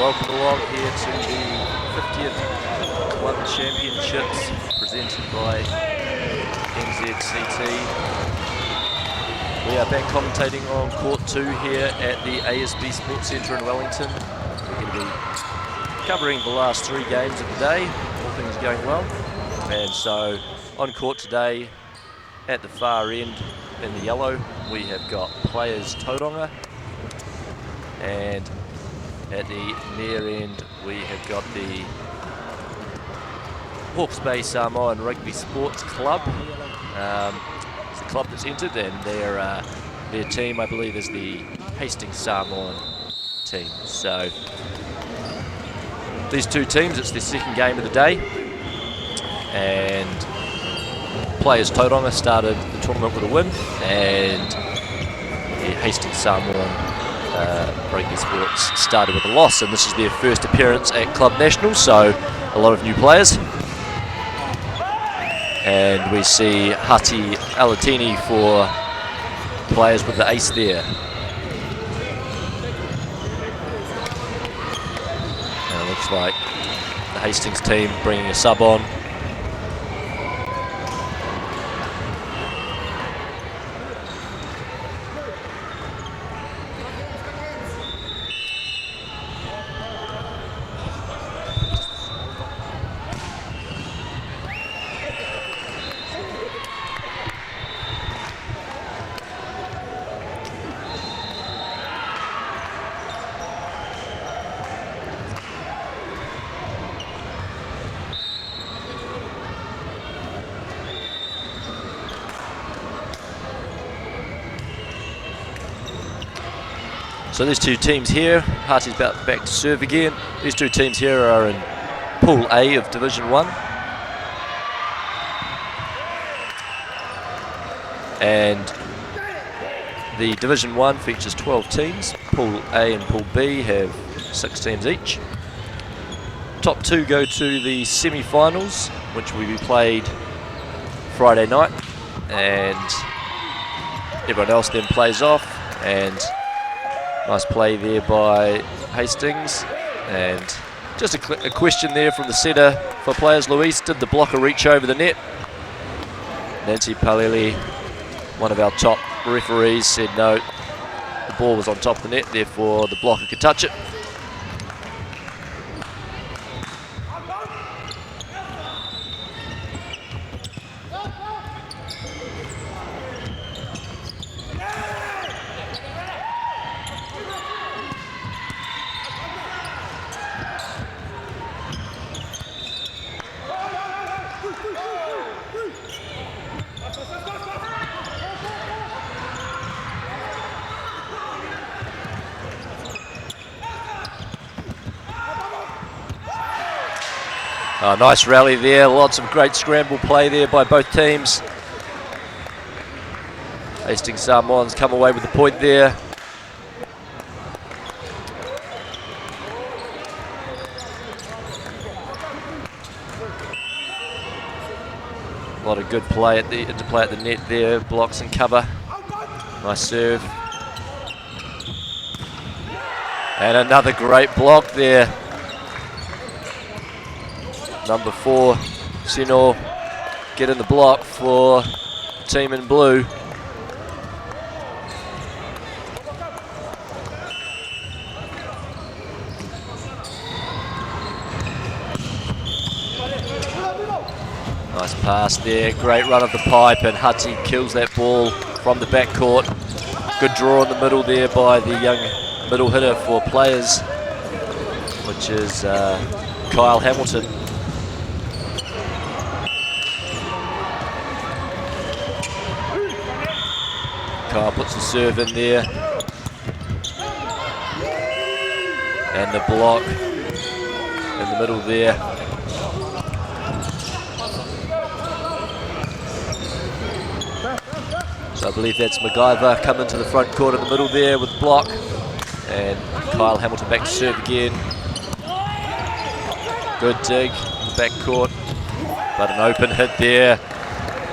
welcome along here to the 50th Club Championships presented by NZCT. We are back commentating on Court 2 here at the ASB Sports Centre in Wellington. We're going to be covering the last 3 games of the day, all things going well. And so on court today, at the far end in the yellow, we have got Playaz Tauranga, and at the near end we have got the Hawke's Bay Samoan Rugby Sports Club. It's a club that's entered, and their team, I believe, is the Hastings Samoan team. So these two teams, it's their second game of the day, and Playaz Tauranga started the tournament with a win, and the Hastings Samoan Rugby Sports started with a loss, and this is their first appearance at Club National, so a lot of new players. And we see Hati Alatini for Playaz with the ace there. And it looks like the Hastings team bringing a sub on. So these two teams here, Harty's back to serve again. These two teams here are in Pool A of Division 1. And the Division 1 features 12 teams. Pool A and Pool B have 6 teams each. Top 2 go to the semi-finals, which will be played Friday night. And everyone else then plays off, and nice play there by Hastings. And just a question there from the centre for Playaz Luis. Did the blocker reach over the net? Nancy Paleli, one of our top referees, said no, the ball was on top of the net, therefore the blocker could touch it. Nice rally there, lots of great scramble play there by both teams. Hastings Samoans come away with the point there. A lot of good play at the interplay at the net there, blocks and cover. Nice serve. And another great block there. Number 4, Sino, get in the block for the team in blue. Nice pass there, great run of the pipe, and Hutty kills that ball from the backcourt. Good draw in the middle there by the young middle hitter for Playaz, which is Kyle Hamilton. Kyle puts the serve in there, and the block in the middle there. So I believe that's MacGyver come into the front court in the middle there with the block, and Kyle Hamilton back to serve again. Good dig in the back court, but an open hit there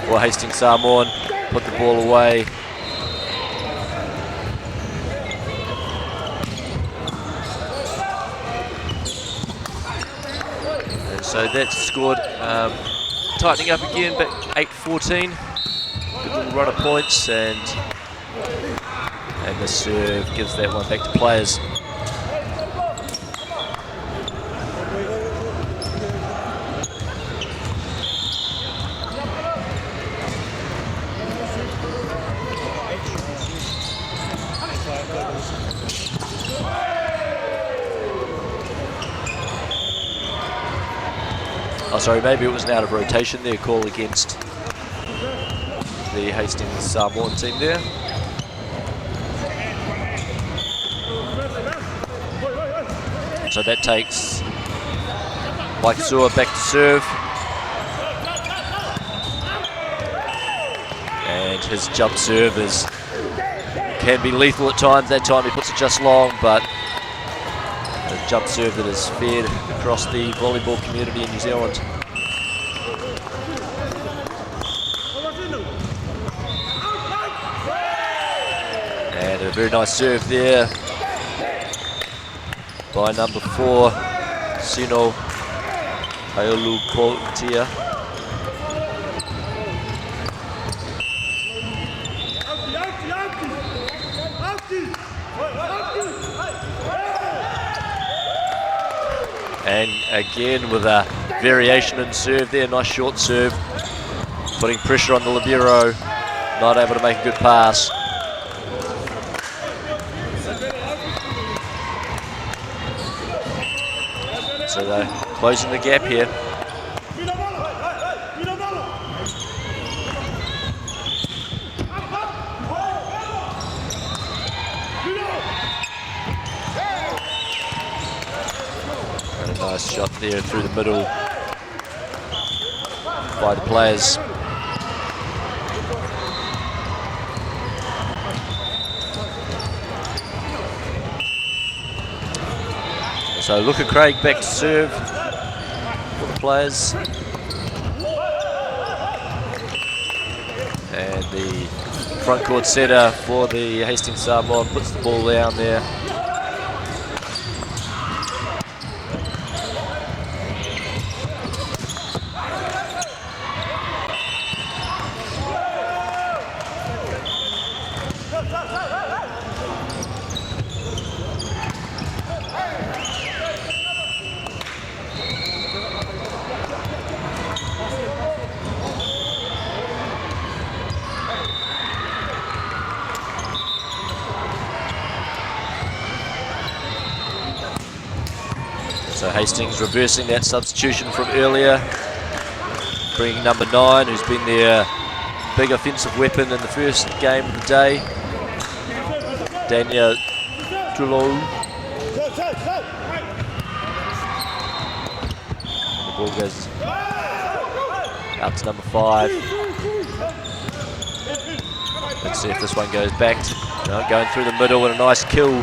for Hastings Samoan, put the ball away. So that's scored, tightening up again, back 8-14. Good little run of points, and the serve gives that one back to Playaz. Oh, sorry, maybe it was an out of rotation there, call against the Hastings Samoan team there. So that takes Waikasua back to serve. And his jump serve can be lethal at times. That time he puts it just long, but a jump serve that is feared across the volleyball community in New Zealand. And a very nice serve there by number 4, Sino Aiolupotia. And again with a variation in serve there, nice short serve, putting pressure on the libero, not able to make a good pass. So they're closing the gap here. And a nice shot there through the middle by the Playaz. So look at Craig back to serve for the Playaz. And the front court setter for the Hastings Samoan puts the ball down there. So Hastings reversing that substitution from earlier, bringing number 9, who's been their big offensive weapon in the first game of the day, Daniel Tulou. The ball goes out to number 5. Let's see if this one goes back. No, going through the middle and a nice kill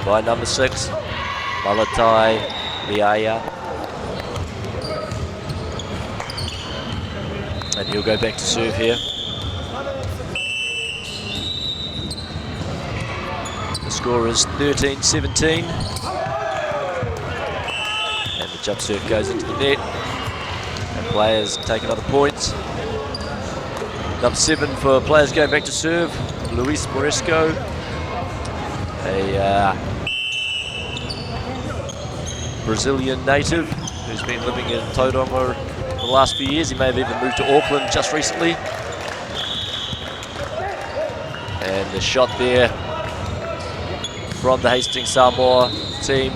by number 6. Malatai Liaya. And he'll go back to serve here. The score is 13-17. And the jump serve goes into the net. And Playaz take another point. Number 7 for Playaz going back to serve, Luis Moresco. A Brazilian native who's been living in Tauranga for the last few years. He may have even moved to Auckland just recently. And the shot there from the Hastings Samoa team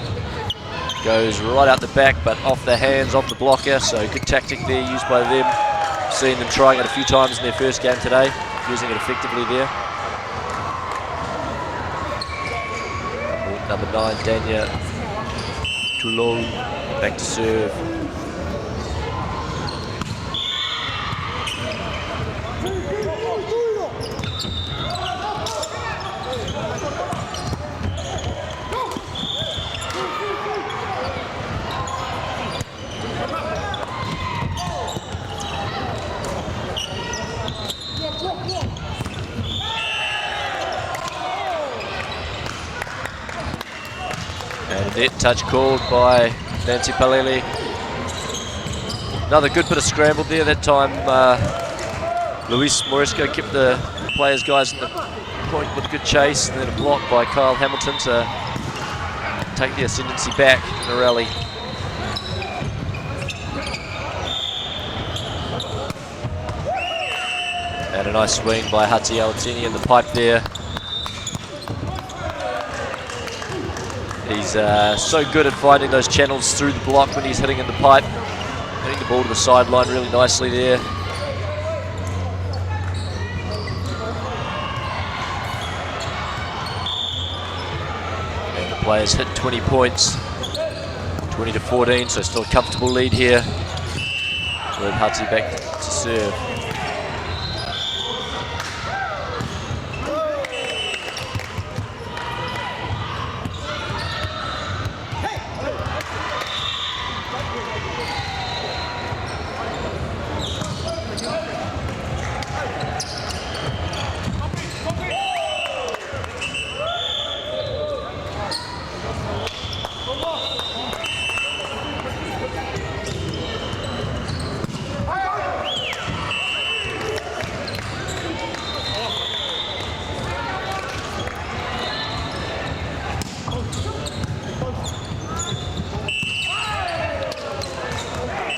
goes right out the back, but off the hands of the blocker. So good tactic there used by them. Seen them trying it a few times in their first game today, using it effectively there. Number 9, Dania Tulou, back to serve. And a net touch called by Nancy Palele. Another good bit of scramble there. That time Luis Morisco kept the Playaz guys in the point with a good chase, and then a block by Kyle Hamilton to take the ascendancy back in the rally. And a nice swing by Hati Alatini in the pipe there. He's so good at finding those channels through the block when he's hitting in the pipe. Hitting the ball to the sideline really nicely there. And the Playaz hit 20 points, 20 to 14, so still a comfortable lead here. With Hati back to serve.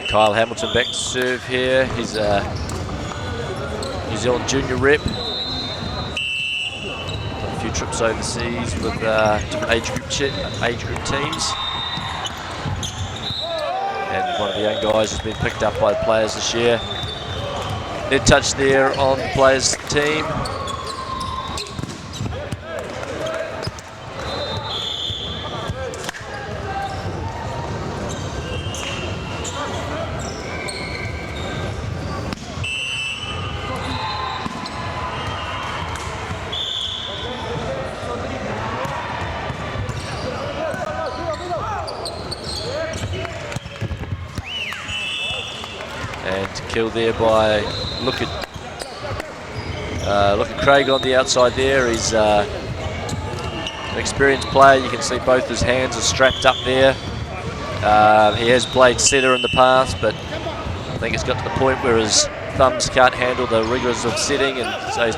Kyle Hamilton back to serve here. He's a New Zealand junior rep. Done a few trips overseas with different age group teams. And one of the young guys has been picked up by the Playaz this year. Net touch there on the Playaz team. Killed there by look at Craig on the outside there. He's an experienced player. You can see both his hands are strapped up there. He has played setter in the past, but I think it's got to the point where his thumbs can't handle the rigours of setting, and so he's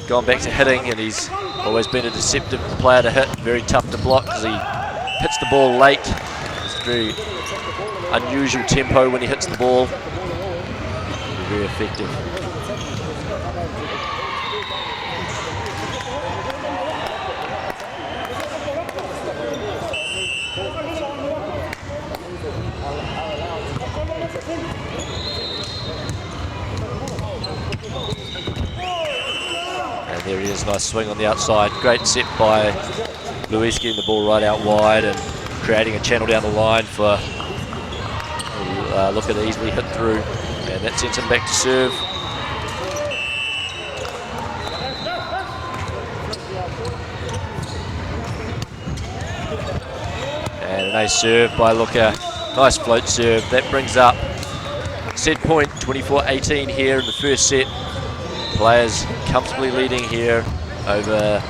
gone back to hitting, and he's always been a deceptive player to hit, very tough to block because he hits the ball late. It's a very unusual tempo when he hits the ball. Very effective. And there he is, nice swing on the outside. Great set by Luis, getting the ball right out wide and creating a channel down the line for look at it easily hit through. And that sends him back to serve. And an ace serve by Looker. Nice float serve. That brings up set point 24-18 here in the first set. Playaz comfortably leading here over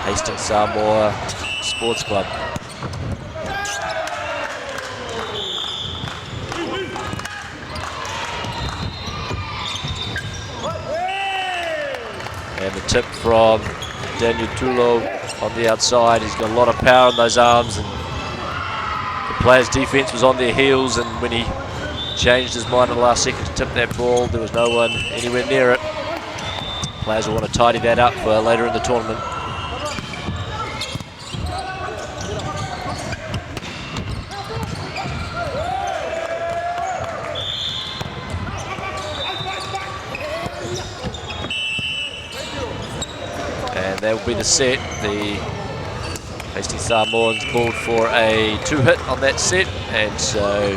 Hastings Samoa Sports Club. And the tip from Daniel Tulo on the outside. He's got a lot of power in those arms, and the Playaz defense was on their heels, and when he changed his mind in the last second to tip that ball, there was no one anywhere near it. Playaz will want to tidy that up for later in the tournament. And that will be the set. The Hastings Samoans called for a 2-hit on that set, and so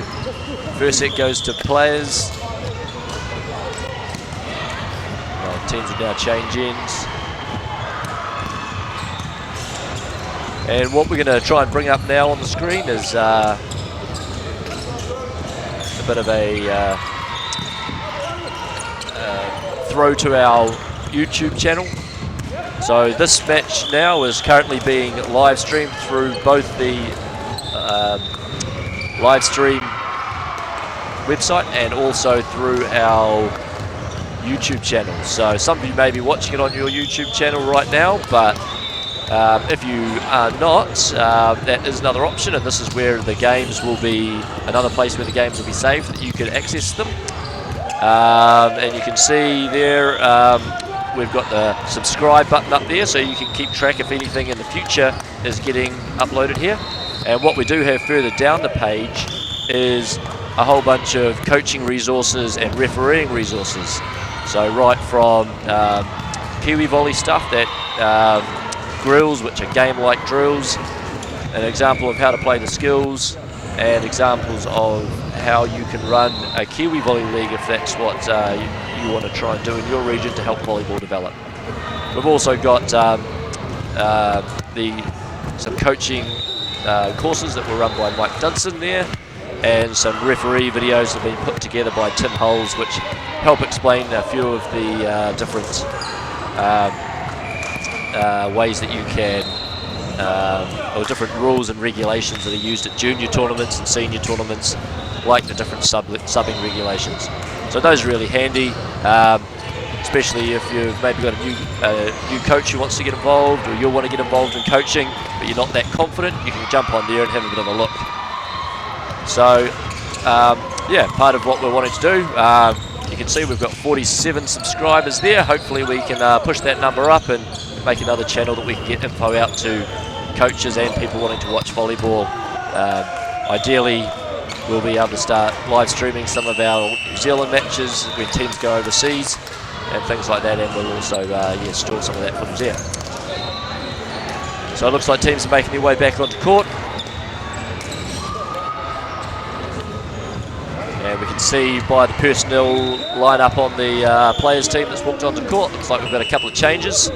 first set goes to Playaz. Teams will now change ends. And what we're going to try and bring up now on the screen is a bit of a throw to our YouTube channel. So this match now is currently being live streamed through both the live stream website and also through our YouTube channel. So some of you may be watching it on your YouTube channel right now, but if you are not, that is another option, and this is where the games will be, another place where the games will be saved that you can access them. And you can see there we've got the subscribe button up there, so you can keep track if anything in the future is getting uploaded here. And what we do have further down the page is a whole bunch of coaching resources and refereeing resources. So right from Kiwi Volley stuff, that drills, which are game-like drills, an example of how to play the skills, and examples of how you can run a Kiwi Volley League if that's what you want to try and do in your region to help volleyball develop. We've also got some coaching courses that were run by Mike Dunson there, and some referee videos that have been put together by Tim Hulls, which help explain a few of the different ways that you can, or different rules and regulations that are used at junior tournaments and senior tournaments, like the different subbing regulations. So those are really handy, especially if you've maybe got a new coach who wants to get involved, or you want to get involved in coaching but you're not that confident. You can jump on there and have a bit of a look. So yeah, part of what we're wanting to do, you can see we've got 47 subscribers there. Hopefully we can push that number up and make another channel that we can get info out to coaches and people wanting to watch volleyball. Ideally, we'll be able to start live streaming some of our New Zealand matches when teams go overseas and things like that, and we'll also store some of that footage there. So it looks like teams are making their way back onto court. And we can see by the personnel line up on the players team that's walked onto court, looks like we've got a couple of changes.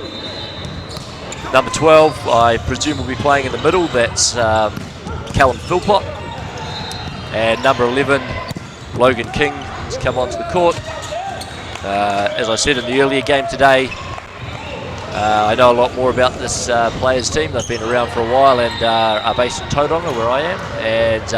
Number 12, I presume will be playing in the middle, that's Callum Philpott. And number 11, Logan King, has come onto the court. As I said in the earlier game today, I know a lot more about this players team. They've been around for a while and are based in Tauranga, where I am, and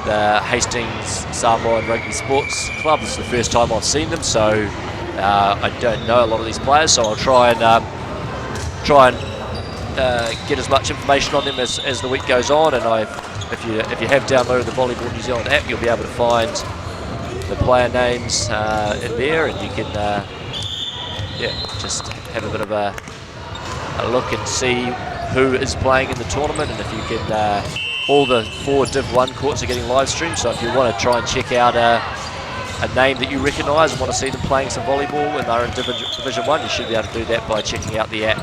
the Hastings Samoan Rugby Sports Club. This is the first time I've seen them, so I don't know a lot of these players, so I'll try and get as much information on them as the week goes on. And if you have downloaded the Volleyball New Zealand app, you'll be able to find the player names in there, and you can just have a bit of a look and see who is playing in the tournament. And if you can, all the 4 Div 1 courts are getting live streamed, so if you want to try and check out a name that you recognise and want to see them playing some volleyball and they're in Division 1, you should be able to do that by checking out the app.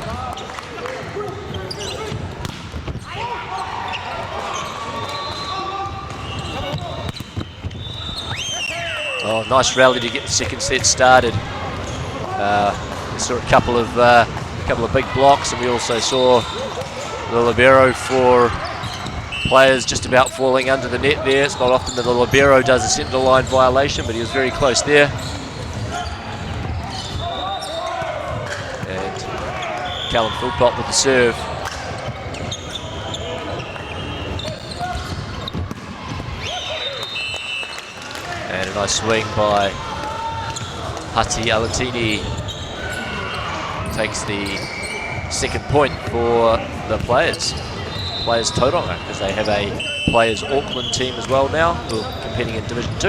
Oh, nice rally to get the second set started. We saw a couple of big blocks, and we also saw the libero for players just about falling under the net there. It's not often that the libero does a centre line violation, but he was very close there. And Callum Philpott with the serve. And a nice swing by Hati Alatini. Takes the second point for the Playaz Tauranga, because they have a Playaz Auckland team as well now, who are competing in Division 2.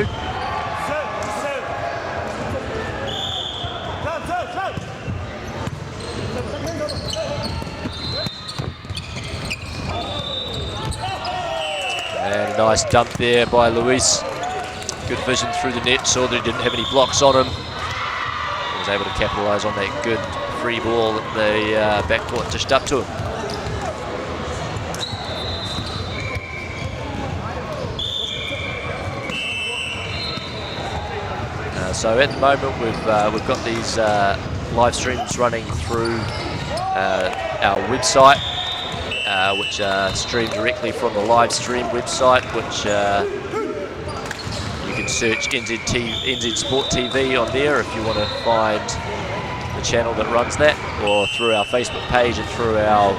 And a nice dump there by Luis. Good vision through the net, saw that he didn't have any blocks on him. He was able to capitalise on that good free ball that the backcourt dished up to him. So at the moment we've got these live streams running through our website, which are streamed directly from the live stream website, which you can search NZ Sport TV on there if you want to find the channel that runs that, or through our Facebook page and through our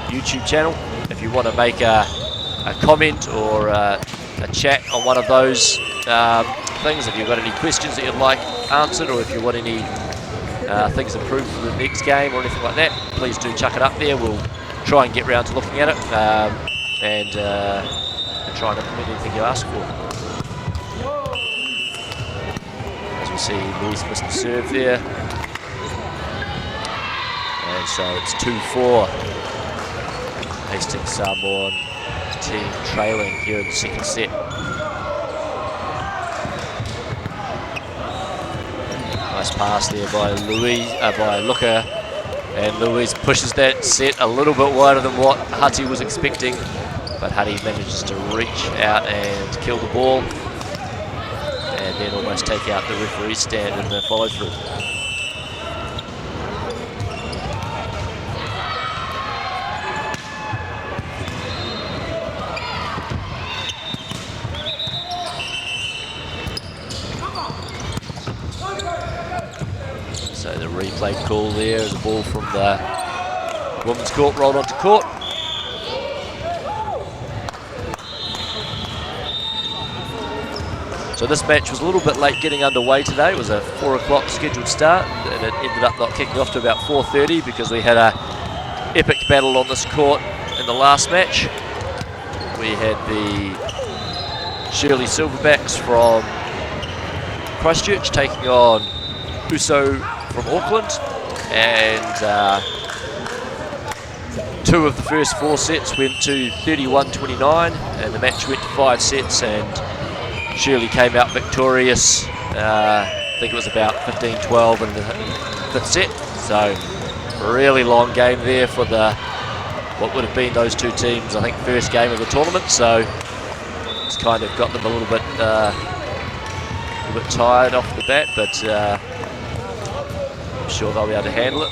YouTube channel. If you want to make a a comment or a chat on one of those things. If you've got any questions that you'd like answered, or if you want any things improved for the next game or anything like that, please do chuck it up there. We'll try and get round to looking at it and try and implement anything you ask for. As we see, Luis missed the serve there. And so it's 2-4. Hastings Samoan team trailing here in the second set. Nice pass there by Luka, and Luis pushes that set a little bit wider than what Hutty was expecting, but Hutty manages to reach out and kill the ball, and then almost take out the referee's stand in the follow through. So the replay call there is a ball from the women's court rolled onto court. So this match was a little bit late getting underway today. It was a 4 o'clock scheduled start, and it ended up not kicking off to about 4:30 because we had a epic battle on this court in the last match. We had the Shirley Silverbacks from Christchurch taking on Uso from Auckland, and 2 of the first 4 sets went to 31-29, and the match went to 5 sets, and Shirley came out victorious. I think it was about 15-12 in the 5th set. So a really long game there for what would have been those 2 teams, I think, first game of the tournament. So it's kind of got them a little bit tired off the bat, but I'm sure they'll be able to handle it.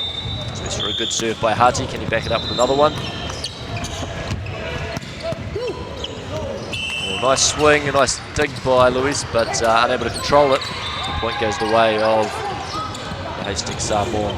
So we saw a good serve by Hutty. Can he back it up with another one? Nice swing, a nice dig by Luis, but unable to control it. The point goes the way of the Hastings Samoan.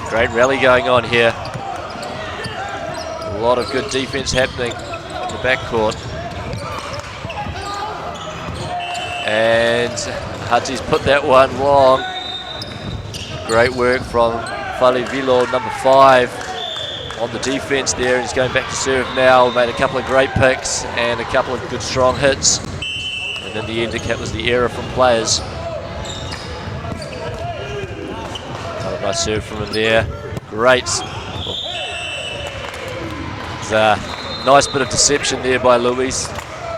Great rally going on here. A lot of good defense happening in the backcourt. And Hutty's put that one long. Great work from Falivilo, number 5, on the defense there. He's going back to serve now. Made a couple of great picks and a couple of good strong hits. And then the handicap was the error from Playaz. Nice serve from him there. Great. It's a nice bit of deception there by Luis,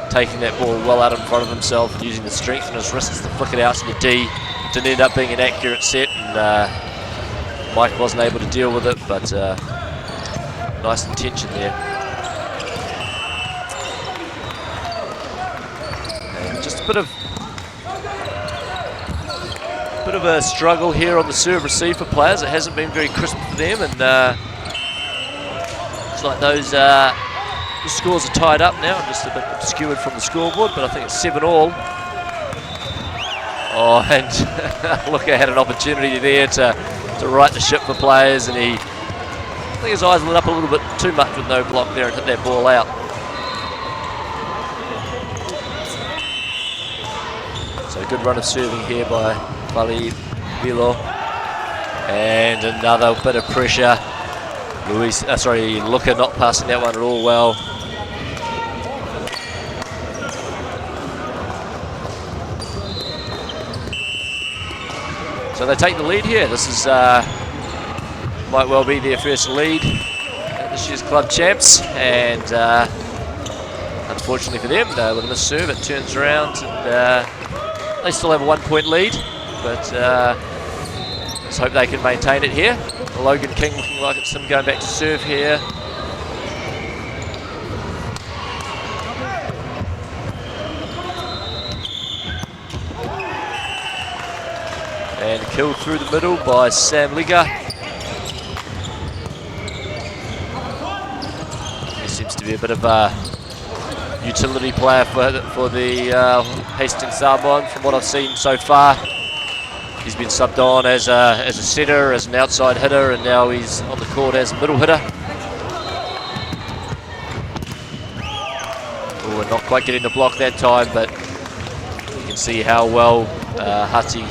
taking that ball well out in front of himself and using the strength in his wrists to flick it out to the D. Didn't end up being an accurate set, and Mike wasn't able to deal with it, but nice intention there. And just a bit of a struggle here on the serve receive for Playaz. It hasn't been very crisp for them, and it's like those the scores are tied up now and just a bit obscured from the scoreboard, but I think it's 7-all. Oh, and Luka had an opportunity there to right the ship for Playaz, and I think his eyes lit up a little bit too much with no block there and hit that ball out. So a good run of serving here by Falivilo, and another bit of pressure. Luka not passing that one at all well. So they take the lead here. This is might well be their first lead at this year's club champs, and unfortunately for them, with a missed serve, it turns around and they still have a 1-point lead, but Let's hope they can maintain it here. Logan King looking like it's him going back to serve here. And killed through the middle by Sam Liga. He seems to be a bit of a utility player for the Hastings Samoan from what I've seen so far. He's been subbed on as a setter, as an outside hitter, and now he's on the court as a middle hitter. Oh, we're not quite getting the block that time, but you can see how well Hati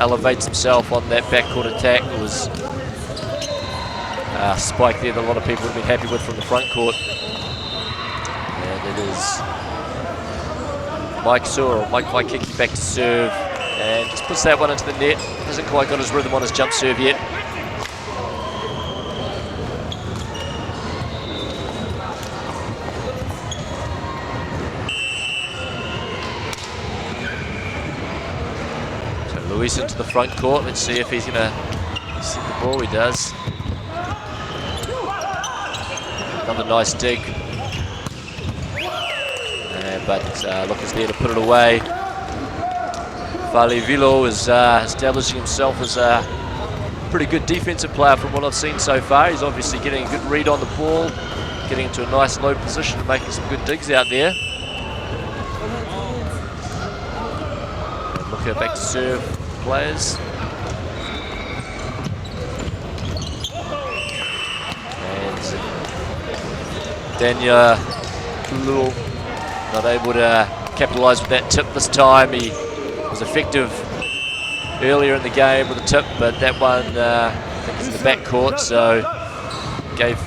elevates himself on that backcourt attack. It was a spike there that a lot of people would have been happy with from the front court. And it is Mike Waikiki back to serve, and just puts that one into the net. Hasn't quite got his rhythm on his jump serve yet. So Luis into the front court. Let's see if he's going to set the ball. He does. Another nice dig. But Luca's there to put it away. Vale Vilo is establishing himself as a pretty good defensive player from what I've seen so far. He's obviously getting a good read on the ball, getting into a nice low position and making some good digs out there. And Luca back to serve players. And Dania Lulu not able to capitalise with that tip this time. He was effective earlier in the game with a tip, but that one I think is in the back court, so gave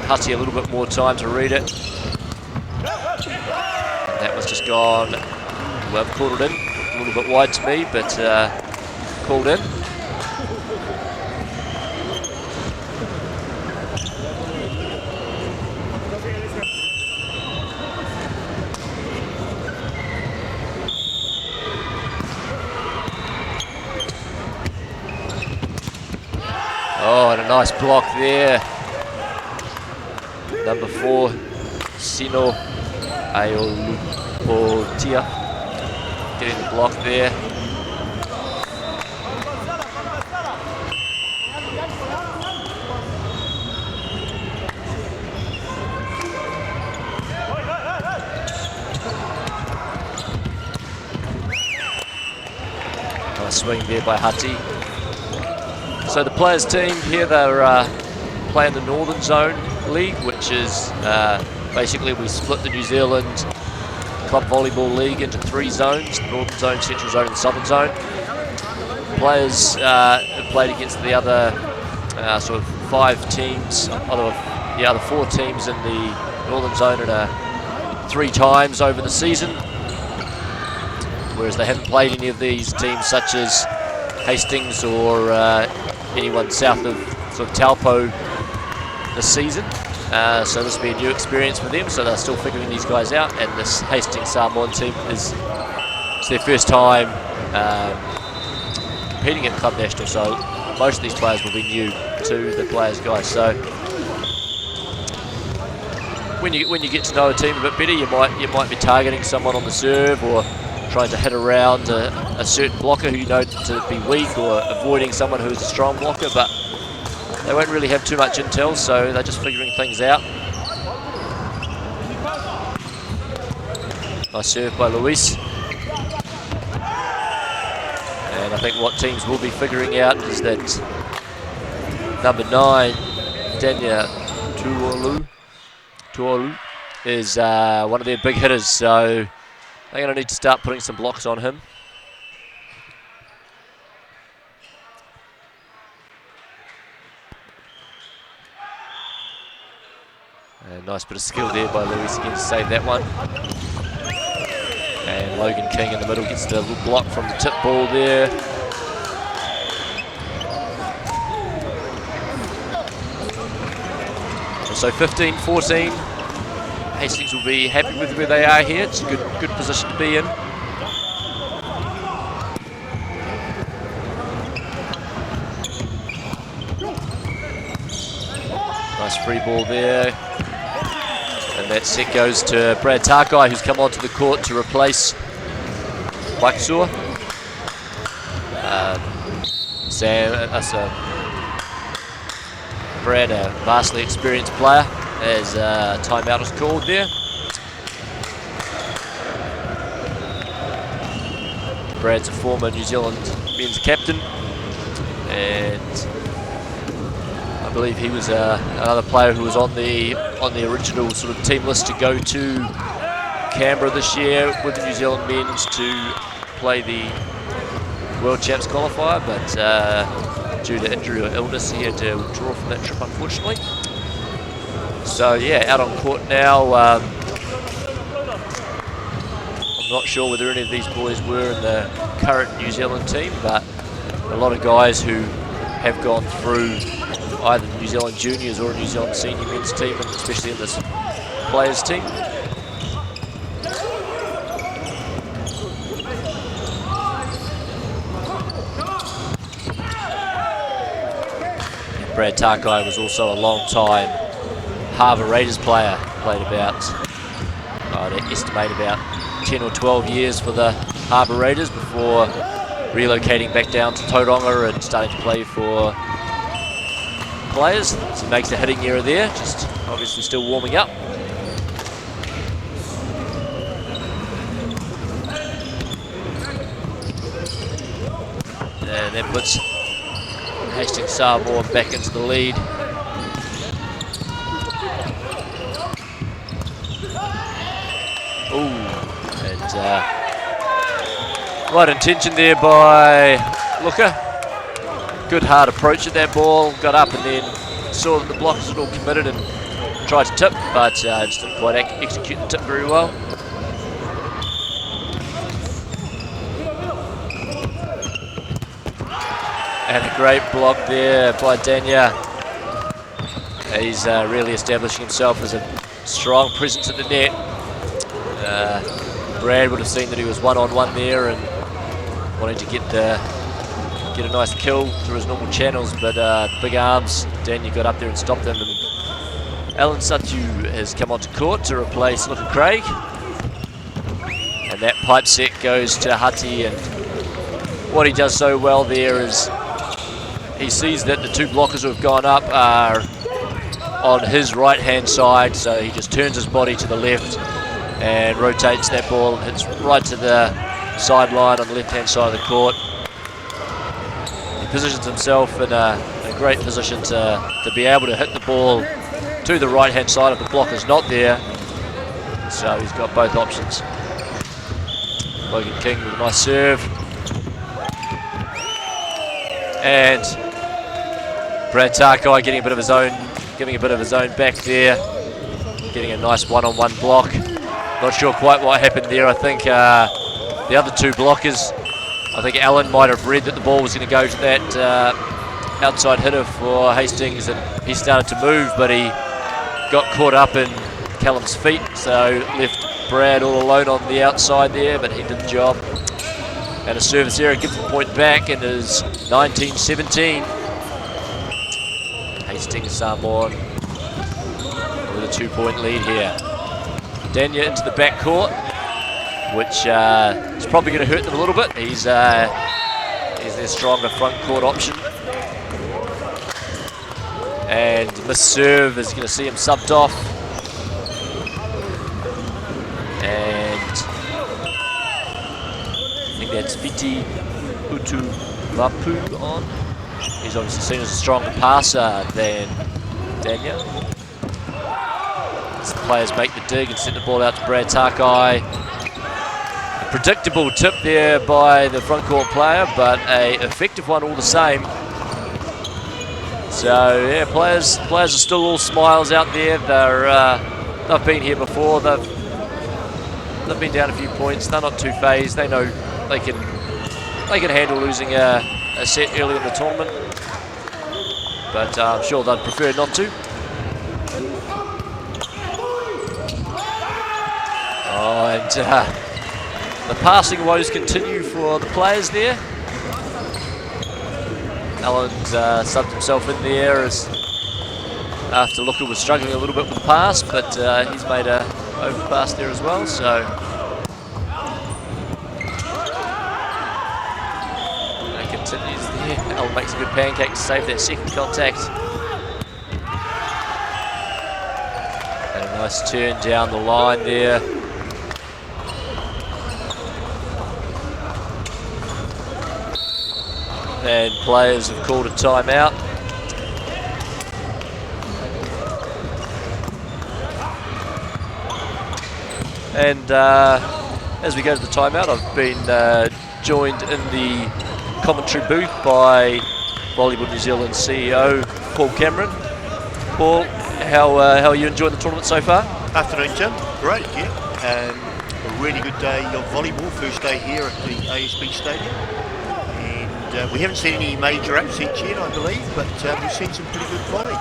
Hati a little bit more time to read it. And that was just gone. Well, I've called it in. A little bit wide to me, but called in. Oh, and a nice block there. Number 4, Sino Aiolupotia, getting the block there. Nice swing there by Hati. So the Playaz team here, they're playing the Northern Zone League, which is basically we split the New Zealand Club Volleyball League into 3 zones: Northern Zone, Central Zone and Southern Zone. Players have played against the other sort of 5 teams, the other 4 teams in the Northern Zone 3 times over the season, whereas they haven't played any of these teams such as Hastings or anyone south of sort of Taupo this season. So this will be a new experience for them, so they're still figuring these guys out, and this Hastings Samoan team it's their first time competing at Club National, so most of these players will be new to the Playaz guys. So when you get to know a team a bit better, you might be targeting someone on the serve or trying to hit around a certain blocker who you know to be weak, or avoiding someone who's a strong blocker, but they won't really have too much intel, so they're just figuring things out. Nice serve by Luis. And I think what teams will be figuring out is that number 9, Dania Tuolu, is one of their big hitters, so they're going to need to start putting some blocks on him. And nice bit of skill there by Luis again to save that one. And Logan King in the middle gets the little block from the tip ball there. So 15-14. Hastings will be happy with where they are here. It's a good position to be in. Nice free ball there. And that set goes to Brad Takai, who's come onto the court to replace Waksua. Brad, a vastly experienced player, as timeout was called there. Brad's a former New Zealand men's captain, and I believe he was another player who was on the original sort of team list to go to Canberra this year with the New Zealand men's to play the World Champs qualifier, but due to injury or illness he had to withdraw from that trip, unfortunately. So yeah, out on court now. I'm not sure whether any of these boys were in the current New Zealand team, but a lot of guys who have gone through either the New Zealand juniors or a New Zealand senior men's team, and especially in this Playaz team. Brad Takai was also a long time Harbour Raiders player, played about, I'd estimate about 10 or 12 years for the Harbour Raiders before relocating back down to Tauranga and starting to play for Playaz. So he makes a hitting error there, just obviously still warming up. And that puts Hastings Samoan back into the lead. Ooh, and right intention there by Looker. Good hard approach at that ball, got up and then saw that the blockers had all committed and tried to tip, but just didn't quite execute the tip very well. And a great block there by Danya. He's really establishing himself as a strong presence at the net. Brad would have seen that he was one-on-one there and wanting to get a nice kill through his normal channels, but big arms, Danya got up there and stopped him. And Alan Satu has come onto court to replace Luka Craig. And that pipe set goes to Hati, and what he does so well there is he sees that the two blockers who have gone up are on his right-hand side, so he just turns his body to the left and rotates that ball and hits right to the sideline on the left-hand side of the court. He positions himself in a great position to be able to hit the ball to the right-hand side if the blocker's not there. So he's got both options. Logan King with a nice serve. And Brad Takai getting a bit of his own, giving a bit of his own back there, getting a nice one-on-one block. Not sure quite what happened there. I think the other two blockers, I think Alan might have read that the ball was going to go to that outside hitter for Hastings, and he started to move, but he got caught up in Callum's feet, so left Brad all alone on the outside there, but he did the job. And a service error gives the point back, and is 19-17. Hastings Samoan with a 2-point lead here. Danya into the back court, which is probably going to hurt them a little bit. He's their stronger front court option. And miss serve is going to see him subbed off. And I think that's Viti Utuvapu on. He's obviously seen as a stronger passer than Danya. As the players make the dig and send the ball out to Brad Takai. A predictable tip there by the front court player, but an effective one all the same. So yeah, players are still all smiles out there. They've been here before. They've been down a few points. They're not too phased. They know they can handle losing a set early in the tournament. But I'm sure they'd prefer not to. Oh, and the passing woes continue for the players there. Alan's subbed himself in there as after Looker was struggling a little bit with the pass, but he's made a overpass there as well. So and continues there. Al makes a good pancake to save that second contact. And a nice turn down the line there. And players have called a timeout. And as we go to the timeout, I've been joined in the commentary booth by Volleyball New Zealand CEO Paul Cameron. Paul, how are you enjoying the tournament so far? Afternoon, Jim. Great, yeah. A really good day of volleyball. First day here at the ASB Stadium. And we haven't seen any major upsets yet, I believe, but we've seen some pretty good volley.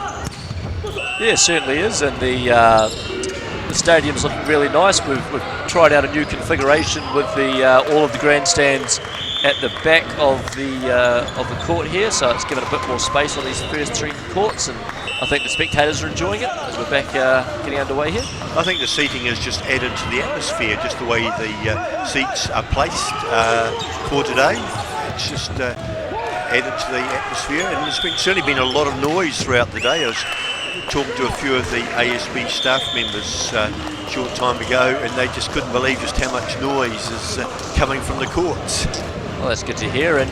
Yeah, it certainly is. And the stadium's looking really nice. We've tried out a new configuration with the all of the grandstands at the back of the court here, so it's given a bit more space on these first three courts, and I think the spectators are enjoying it as we're back getting underway here. I think the seating has just added to the atmosphere, just the way the seats are placed for today. It's just added to the atmosphere, and there's certainly been a lot of noise throughout the day. I was talking to a few of the ASB staff members a short time ago, and they just couldn't believe just how much noise is coming from the courts. Well, that's good to hear. And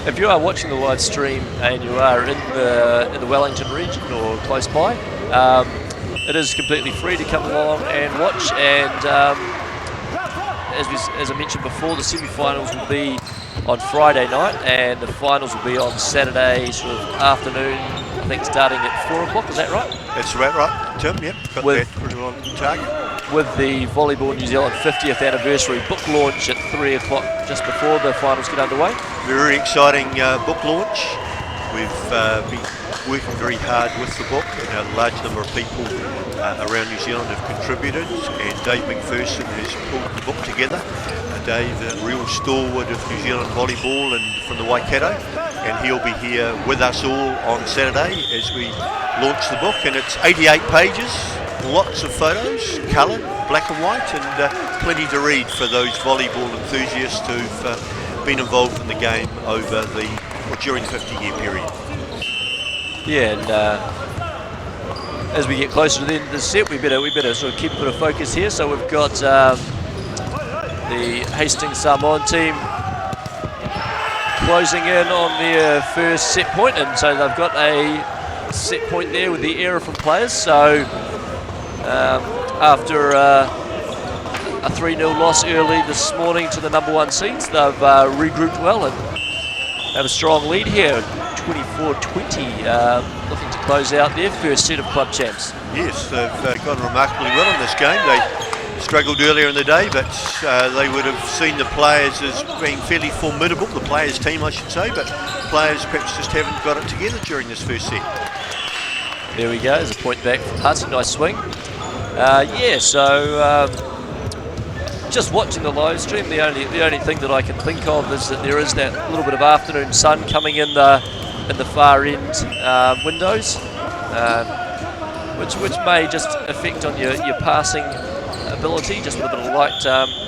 if you are watching the live stream and you are in the Wellington region or close by, it is completely free to come along and watch. And as I mentioned before, the semi-finals will be on Friday night, and the finals will be on Saturday sort of afternoon, I think starting at 4 o'clock, is that right? That's about right, Tim, yep, got that pretty on target. With the Volleyball New Zealand 50th anniversary book launch at 3 o'clock just before the finals get underway. Very exciting book launch. We've been working very hard with the book, and a large number of people around New Zealand have contributed, and Dave McPherson has pulled the book together. Dave, a real stalwart of New Zealand volleyball and from the Waikato, and he'll be here with us all on Saturday as we launch the book, and it's 88 pages, lots of photos, coloured, black and white, and plenty to read for those volleyball enthusiasts who've been involved in the game over during the 50-year period. Yeah, and as we get closer to the end of the set, we better sort of keep a bit of focus here. So we've got the Hastings Samoan team closing in on their first set point, and so they've got a set point there with the error from Playaz. So after a 3-0 loss early this morning to the #1 seeds, they've regrouped well and have a strong lead here, 24-20, looking to close out their first set of club champs. Yes, they've gone remarkably well in this game. They struggled earlier in the day, but they would have seen the Playaz as being fairly formidable, the Playaz team I should say, but Playaz perhaps just haven't got it together during this first set. There we go, there's a point back from Hudson, nice swing. Yeah, so just watching the live stream, the only thing that I can think of is that there is that little bit of afternoon sun coming in the far end windows, which may just affect on your passing ability, just with a bit of light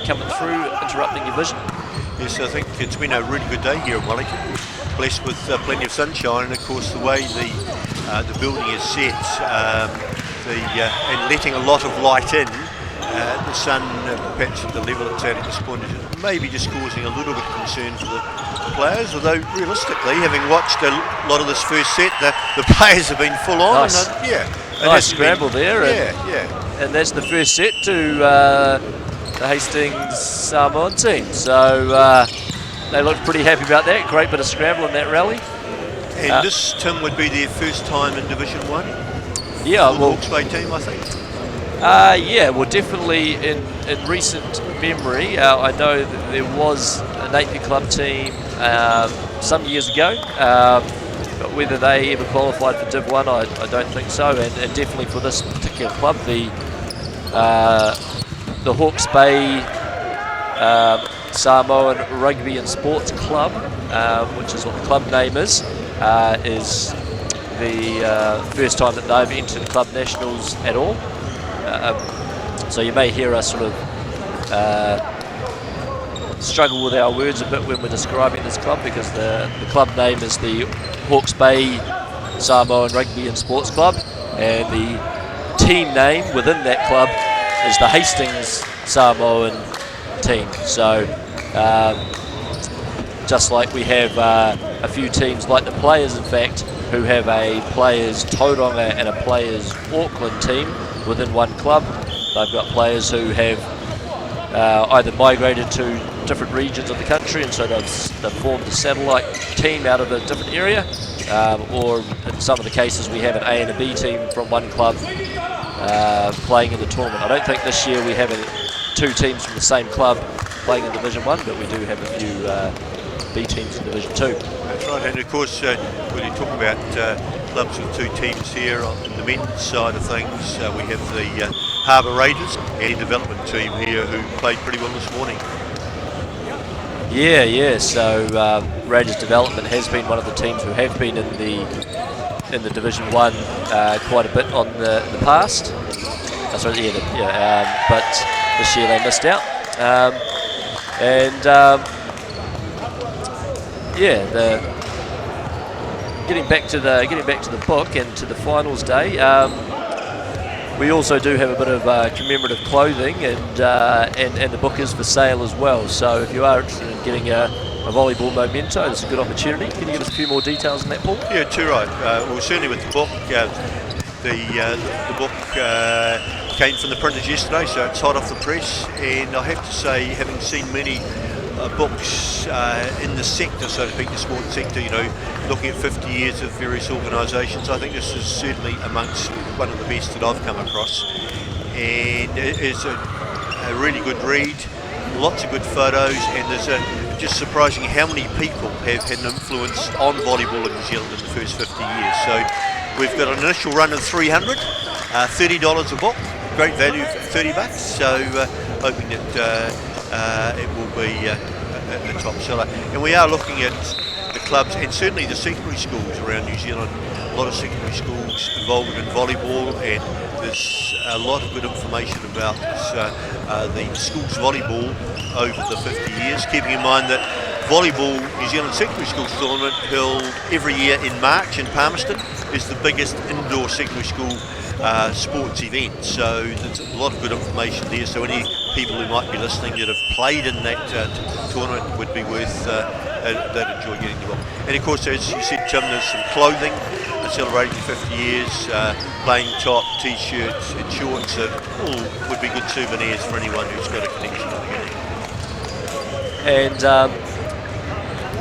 coming through, interrupting your vision. Yes, I think it's been a really good day here in Wellington, blessed with plenty of sunshine, and of course the way the building is set, and letting a lot of light in. The sun, perhaps at the level it's at this point, is maybe just causing a little bit of concern for the players, although realistically, having watched a lot of this first set, the players have been full on. Nice, nice scramble there. And that's the first set to the Hastings Samoan team. So they looked pretty happy about that. Great bit of scramble in that rally. And this, Tim, would be their first time in Division 1? Yeah, well, the Hawke's Bay team, I think. Yeah, well, definitely in recent memory, I know that there was a Napier club team some years ago, but whether they ever qualified for Div 1, I don't think so. And definitely for this particular club, the Hawke's Bay Samoan Rugby and Sports Club, which is what the club name is the first time that they've entered club nationals at all. So you may hear us sort of struggle with our words a bit when we're describing this club, because the club name is the Hawke's Bay Samoan Rugby and Sports Club, and the team name within that club is the Hastings Samoan team. So just like we have a few teams like the Playaz, in fact, who have a Playaz Tauranga and a Playaz Auckland team within one club. They've got players who have either migrated to different regions of the country, and so they've formed a satellite team out of a different area, or in some of the cases we have an A and a B team from one club playing in the tournament. I don't think this year we have two teams from the same club playing in Division 1, but we do have a few B teams in Division 2. That's right, and of course when you talk about clubs with two teams here on the men's side of things, we have the Harbour Raiders and development team here who played pretty well this morning. Yeah. So Raiders Development has been one of the teams who have been in the Division 1 quite a bit on the past. But this year they missed out. Getting back to the book and to the finals day. We also do have a bit of commemorative clothing, and the book is for sale as well. So if you are interested in getting a volleyball memento, it's a good opportunity. Can you give us a few more details on that, Paul? Yeah, too right. Well, certainly with the book, the book came from the printers yesterday, so it's hot off the press. And I have to say, having seen many books in the sector, so to speak, the sports sector, looking at 50 years of various organisations, I think this is certainly amongst one of the best that I've come across, and it is a really good read, lots of good photos, and there's just surprising how many people have had an influence on volleyball in New Zealand in the first 50 years. So we've got an initial run of 300, $30 a book, great value for $30, so hoping that it will be a top seller. And we are looking at the clubs and certainly the secondary schools around New Zealand. A lot of secondary schools involved in volleyball, and there's a lot of good information about the schools volleyball over the 50 years, keeping in mind that volleyball New Zealand Secondary Schools Tournament, held every year in March in Palmerston, is the biggest indoor secondary school sports event. So there's a lot of good information there, so any people who might be listening that have played in that tournament would be worth they'd enjoy getting the book. And of course, as you said, Tim, there's some clothing celebrating 50 years, playing top, t-shirts and shorts, that all would be good souvenirs for anyone who's got a connection to the game. And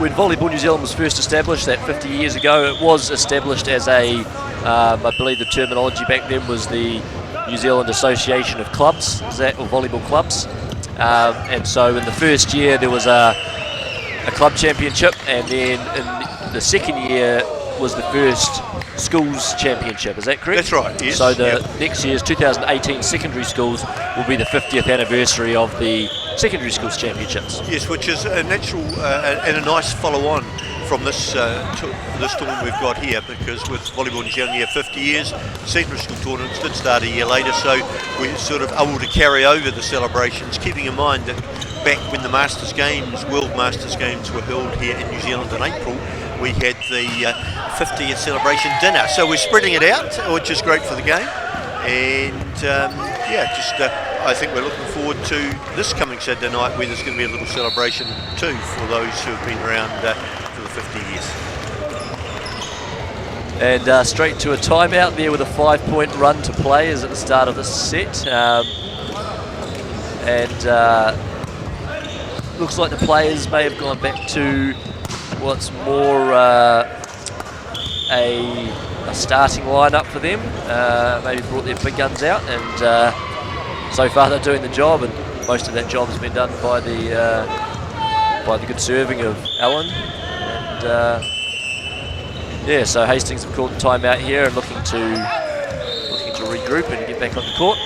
when Volleyball New Zealand was first established, that 50 years ago, it was established as I believe the terminology back then was the New Zealand Association of Clubs, or volleyball clubs. And so in the first year there was a club championship, and then in the second year was the first schools championship. Is that correct? That's right, yes. So the next year's 2018 secondary schools will be the 50th anniversary of the secondary schools championships. Yes, which is a natural and a nice follow-on from this tournament we've got here, because with Volleyball New Zealand here 50 years, secondary school tournaments did start a year later, so we're sort of able to carry over the celebrations, keeping in mind that back when the Masters Games, World Masters Games, were held here in New Zealand in April, we had the 50th celebration dinner. So we're spreading it out, which is great for the game. And I think we're looking forward to this coming Saturday night, where there's going to be a little celebration too for those who have been around for the 50 years. And straight to a timeout there with a 5-point run to play is at the start of the set. Looks like the players may have gone back to what's more a starting lineup for them. Maybe brought their big guns out, and so far they're doing the job, and most of that job has been done by the good serving of Alan. And so Hastings have called the timeout here and looking to regroup and get back on the court.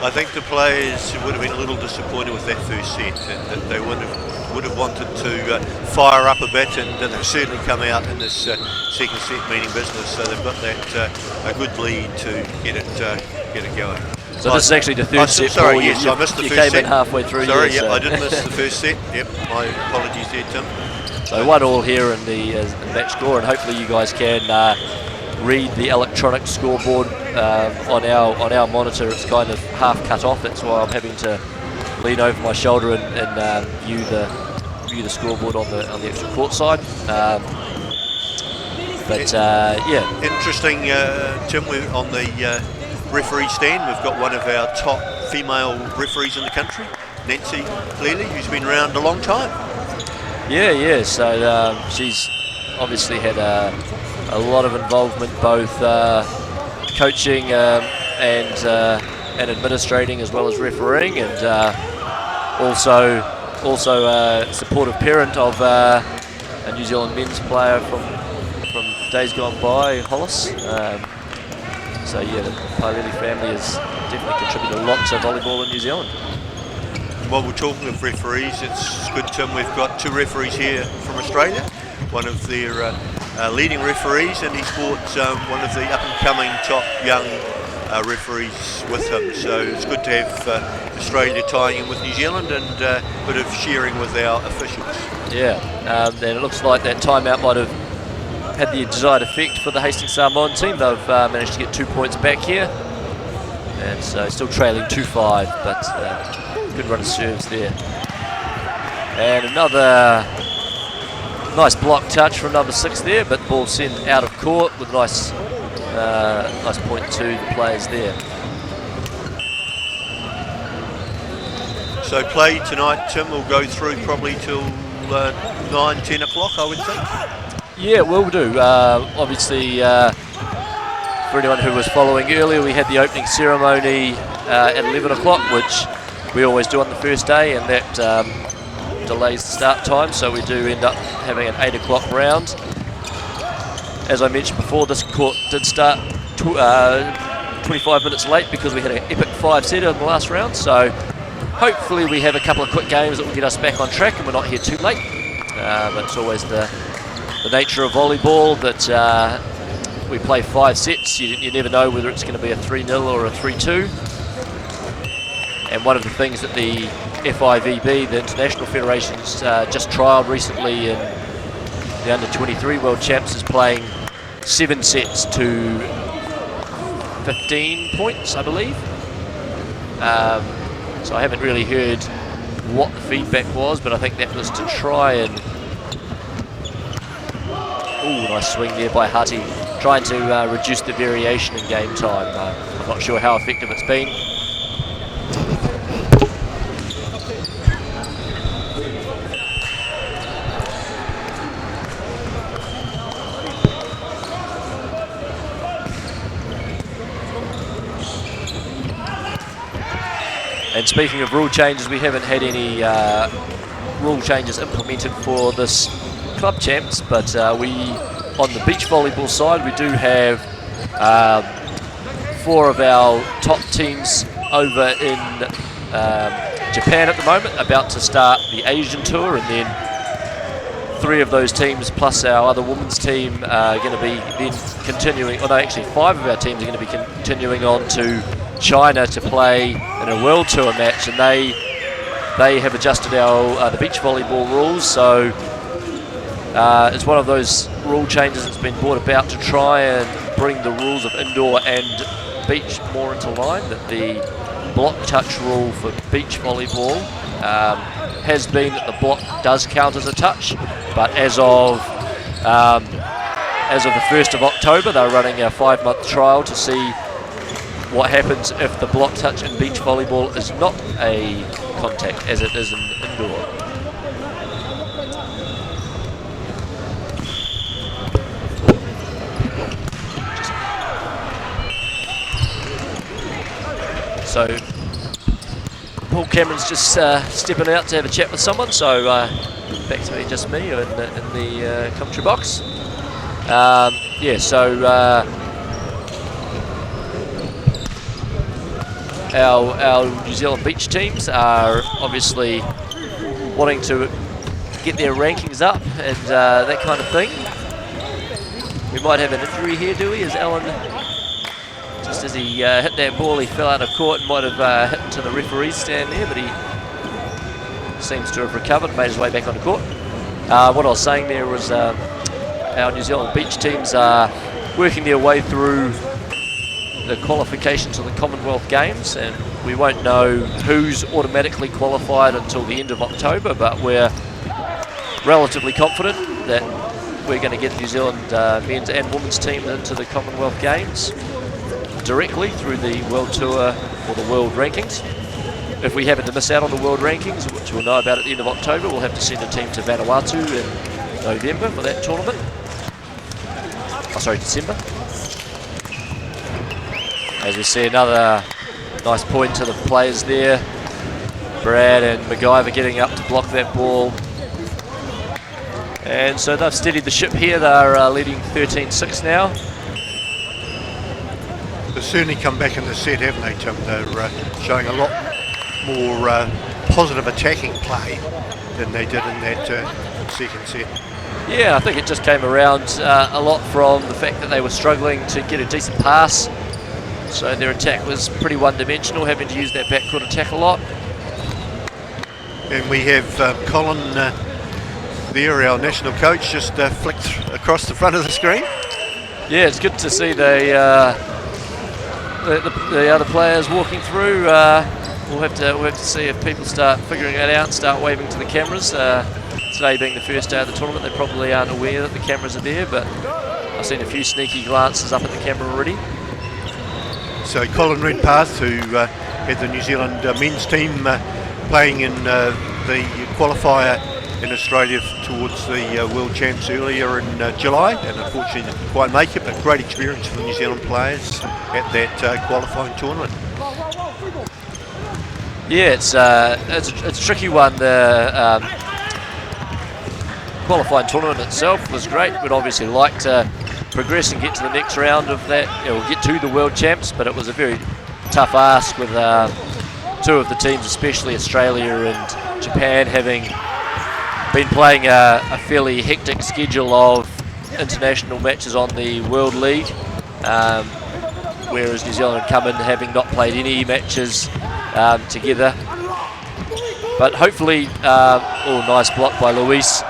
I think the players would have been a little disappointed with that first set, and that they would have wanted to fire up a bit, and they've certainly come out in this second set meaning business. So they've got that a good lead to get it going. So this is actually the third set. Sorry, Paul. yes, I missed the you first came set. in halfway through. Sorry, yeah, I did miss the first set. Yep, my apologies there, Tim. So 1-1 here in the match score, and hopefully you guys can read the electronic scoreboard on our monitor. It's kind of half cut off. That's why I'm having to lean over my shoulder and view the scoreboard on the extra court side. Yeah. Interesting, Tim. We're on the referee stand. We've got one of our top female referees in the country, Nancy Clearly, who's been around a long time. Yeah. So she's obviously had a lot of involvement, both coaching and administrating, as well as refereeing, and also a supportive parent of a New Zealand men's player from days gone by, Hollis. So yeah, the Pailili family has definitely contributed a lot to volleyball in New Zealand. While we're talking of referees, it's good, Tim, we've got two referees here from Australia. One of their leading referees, and he's brought one of the up-and-coming top young referees with him. So it's good to have Australia tying in with New Zealand and a bit of sharing with our officials. Yeah, and it looks like that timeout might have had the desired effect for the Hastings Samoan team. They've managed to get 2 points back here, and so still trailing 2-5, but good run of serves there. And another nice block touch from number 6 there, but ball sent out of court with nice point to the players there. So play tonight, Tim, will go through probably till 9-10 o'clock, I would think. Yeah, we'll do. Obviously, for anyone who was following earlier, we had the opening ceremony at 11 o'clock, which we always do on the first day, and that delays the start time, so we do end up having an 8 o'clock round. As I mentioned before, this court did start 25 minutes late because we had an epic 5-setter in the last round, so hopefully we have a couple of quick games that will get us back on track and we're not here too late. But it's always the nature of volleyball that we play 5 sets. You never know whether it's going to be a 3-0 or a 3-2. And one of the things that the FIVB, the International Federation's just trialled recently in the Under-23 World Champs, is playing 7 sets to 15 points, I believe. So I haven't really heard what the feedback was, but I think that was to try and... Ooh, nice swing there by Hutty, trying to reduce the variation in game time. I'm not sure how effective it's been. And speaking of rule changes, we haven't had any rule changes implemented for this club champs, but we, on the beach volleyball side, we do have 4 of our top teams over in Japan at the moment, about to start the Asian tour, and then 3 of those teams plus our other women's team are going to be then continuing, actually 5 of our teams are going to be continuing on to China to play in a world tour match, and they have adjusted our the beach volleyball rules, so it's one of those rule changes that's been brought about to try and bring the rules of indoor and beach more into line. That the block touch rule for beach volleyball has been that the block does count as a touch, but as of the 1st of October, they're running a 5-month trial to see what happens if the block touch in beach volleyball is not a contact, as it is in indoor. So Paul Cameron's just stepping out to have a chat with someone, so back to just me in the commentary box. our New Zealand beach teams are obviously wanting to get their rankings up and that kind of thing. We might have an injury here, do we? As Alan, just as he hit that ball, he fell out of court and might have hit into the referee's stand there, but he seems to have recovered and made his way back onto court. What I was saying there was our New Zealand beach teams are working their way through the qualification to the Commonwealth Games, and we won't know who's automatically qualified until the end of October, but we're relatively confident that we're going to get New Zealand men's and women's teams into the Commonwealth Games directly through the World Tour or the World Rankings. If we happen to miss out on the World Rankings, which we'll know about at the end of October, we'll have to send a team to Vanuatu in November for that tournament. Oh, sorry, December. As we see another nice point to the players there. Brad and MacGyver getting up to block that ball. And so they've steadied the ship here. They're leading 13-6 now. They've certainly come back in the set, haven't they, Tim? They're showing a lot more positive attacking play than they did in that second set. Yeah, I think it just came around a lot from the fact that they were struggling to get a decent pass. So their attack was pretty one-dimensional, having to use that backcourt attack a lot. And we have Colin there, our national coach, just flicked across the front of the screen. Yeah, it's good to see the other players walking through. We'll have to see if people start figuring that out and start waving to the cameras. Today being the first day of the tournament, they probably aren't aware that the cameras are there, but I've seen a few sneaky glances up at the camera already. So Colin Redpath, who had the New Zealand men's team playing in the qualifier in Australia towards the World Champs earlier in July, and unfortunately didn't quite make it, but great experience for the New Zealand players at that qualifying tournament. Yeah, it's a tricky one. The qualifying tournament itself was great. We'd obviously like to progress and get to the next round of that, get to the World Champs, but it was a very tough ask with two of the teams, especially Australia and Japan, having been playing a fairly hectic schedule of international matches on the World League, whereas New Zealand come in having not played any matches together. But hopefully, nice block by Luis.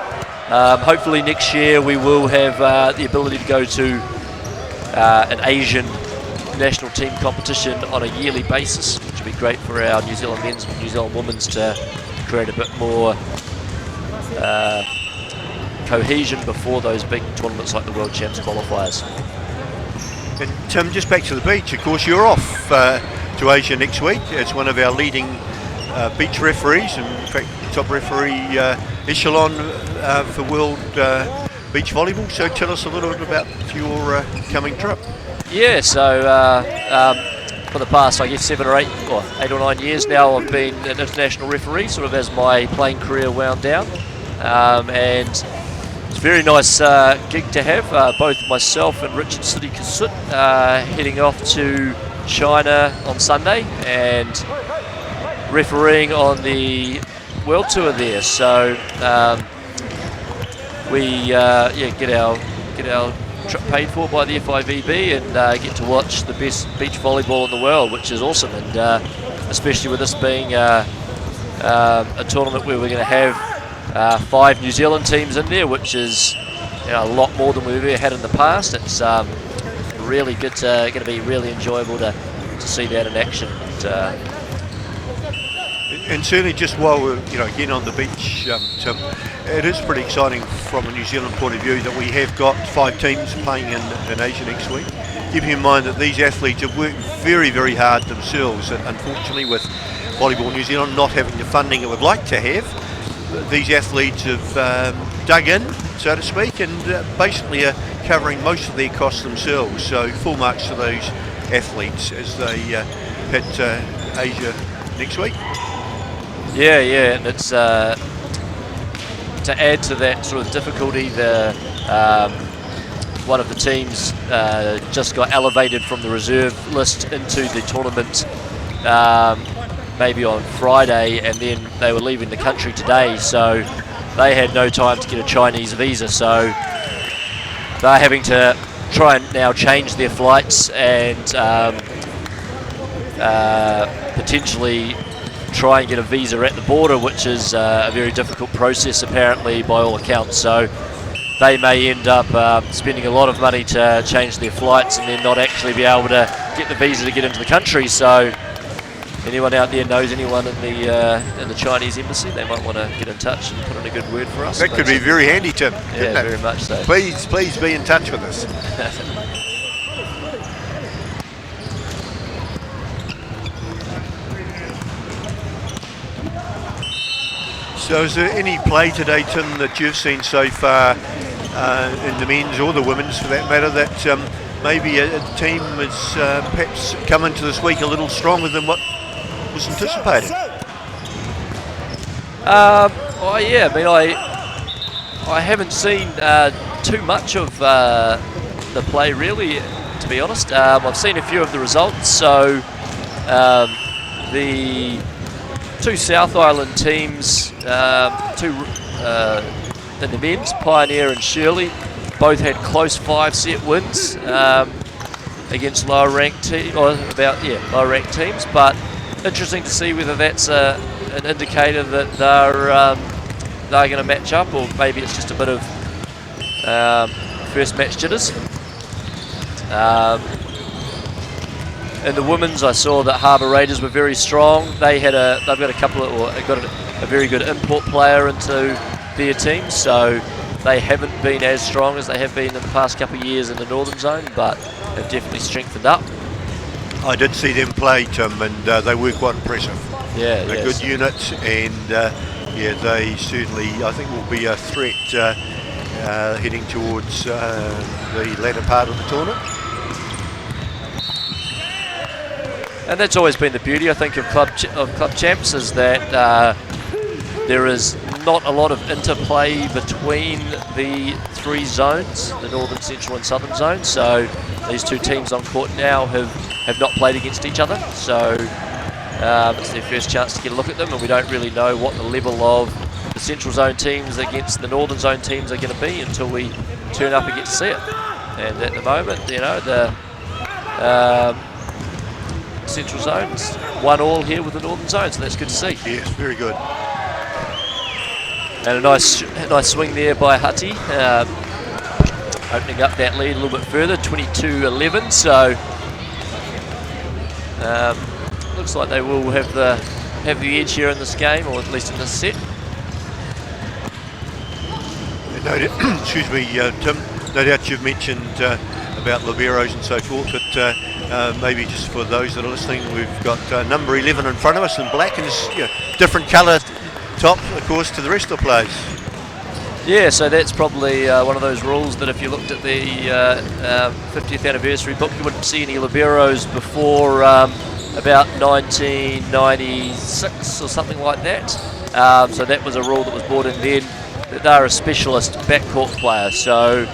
Hopefully next year we will have the ability to go to an Asian national team competition on a yearly basis, which would be great for our New Zealand men's and New Zealand women's to create a bit more cohesion before those big tournaments like the World Champs qualifiers. And Tim, just back to the beach, of course you're off to Asia next week as one of our leading beach referees, and in fact top referee echelon for World Beach Volleyball. So tell us a little bit about your coming trip. Yeah, so for the past, I guess 8 or 9 years now, I've been an international referee, sort of as my playing career wound down. And it's a very nice gig to have. Both myself and Richard City Kasut heading off to China on Sunday and refereeing on the World Tour there. So we get our trip paid for by the FIVB and get to watch the best beach volleyball in the world, which is awesome. And especially with this being a tournament where we're going to have 5 New Zealand teams in there, which is a lot more than we've ever had in the past. It's really good, going to be really enjoyable to see that in action. And certainly, just while we're again on the beach, Tim, it is pretty exciting from a New Zealand point of view that we have got 5 teams playing in Asia next week. Keeping in mind that these athletes have worked very, very hard themselves, and unfortunately with Volleyball New Zealand not having the funding it would like to have, these athletes have dug in, so to speak, and basically are covering most of their costs themselves. So full marks to those athletes as they hit Asia next week. Yeah, and it's to add to that sort of difficulty, one of the teams just got elevated from the reserve list into the tournament maybe on Friday, and then they were leaving the country today, so they had no time to get a Chinese visa, so they're having to try and now change their flights and potentially try and get a visa at the border, which is a very difficult process apparently by all accounts. So they may end up spending a lot of money to change their flights and then not actually be able to get the visa to get into the country. So anyone out there knows anyone in the Chinese embassy, they might want to get in touch and put in a good word for us. That could be very handy, Tim. Yeah, very much so. Please be in touch with us. So is there any play today, Tim, that you've seen so far in the men's or the women's for that matter, that maybe a team has perhaps come into this week a little stronger than what was anticipated? Oh yeah, I mean I haven't seen too much of the play really, to be honest. I've seen a few of the results. So the two South Island teams, in the men's, Pioneer and Shirley, both had close 5-set wins against lower ranked teams. But interesting to see whether that's an indicator that they're going to match up, or maybe it's just a bit of first match jitters. In the women's, I saw that Harbour Raiders were very strong. They've got a very good import player into their team, so they haven't been as strong as they have been in the past couple of years in the Northern Zone, but they've definitely strengthened up. I did see them play, Tim, and they were quite impressive. Yeah, a good unit, and they certainly, I think, will be a threat heading towards the latter part of the tournament. And that's always been the beauty, I think, of club champs, is that there is not a lot of interplay between the three zones, the Northern, Central and Southern zones. So these two teams on court now have not played against each other. So it's their first chance to get a look at them, and we don't really know what the level of the Central Zone teams against the Northern Zone teams are going to be until we turn up and get to see it. And at the moment, the Central Zone's 1-1 here with the Northern Zone, so that's good to see. Yes, very good. And a nice swing there by Hutty, opening up that lead a little bit further, 22-11. So looks like they will have the edge here in this game, or at least in this set. Excuse me, Tim. No doubt you've mentioned about liberos and so forth, but maybe just for those that are listening, we've got number 11 in front of us in black, and it's different colour top, of course, to the rest of the players. Yeah, so that's probably one of those rules that if you looked at the 50th anniversary book, you wouldn't see any liberos before about 1996 or something like that. So that was a rule that was brought in then, that they're a specialist backcourt player. So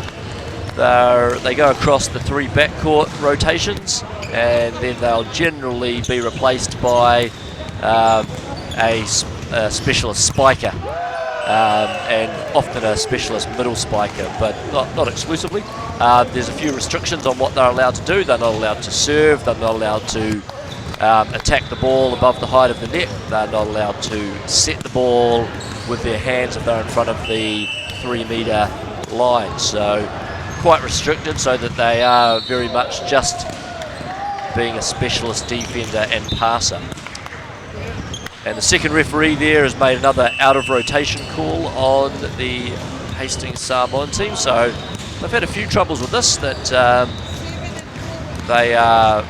they go across the 3 backcourt rotations, and then they'll generally be replaced by a specialist spiker, and often a specialist middle spiker, but not exclusively. There's a few restrictions on what they're allowed to do. They're not allowed to serve, they're not allowed to attack the ball above the height of the net, they're not allowed to set the ball with their hands if they're in front of the 3-metre line. So quite restricted, so that they are very much just being a specialist defender and passer. And the second referee there has made another out-of-rotation call on the Hastings Samoan team. So they've had a few troubles with this, that they are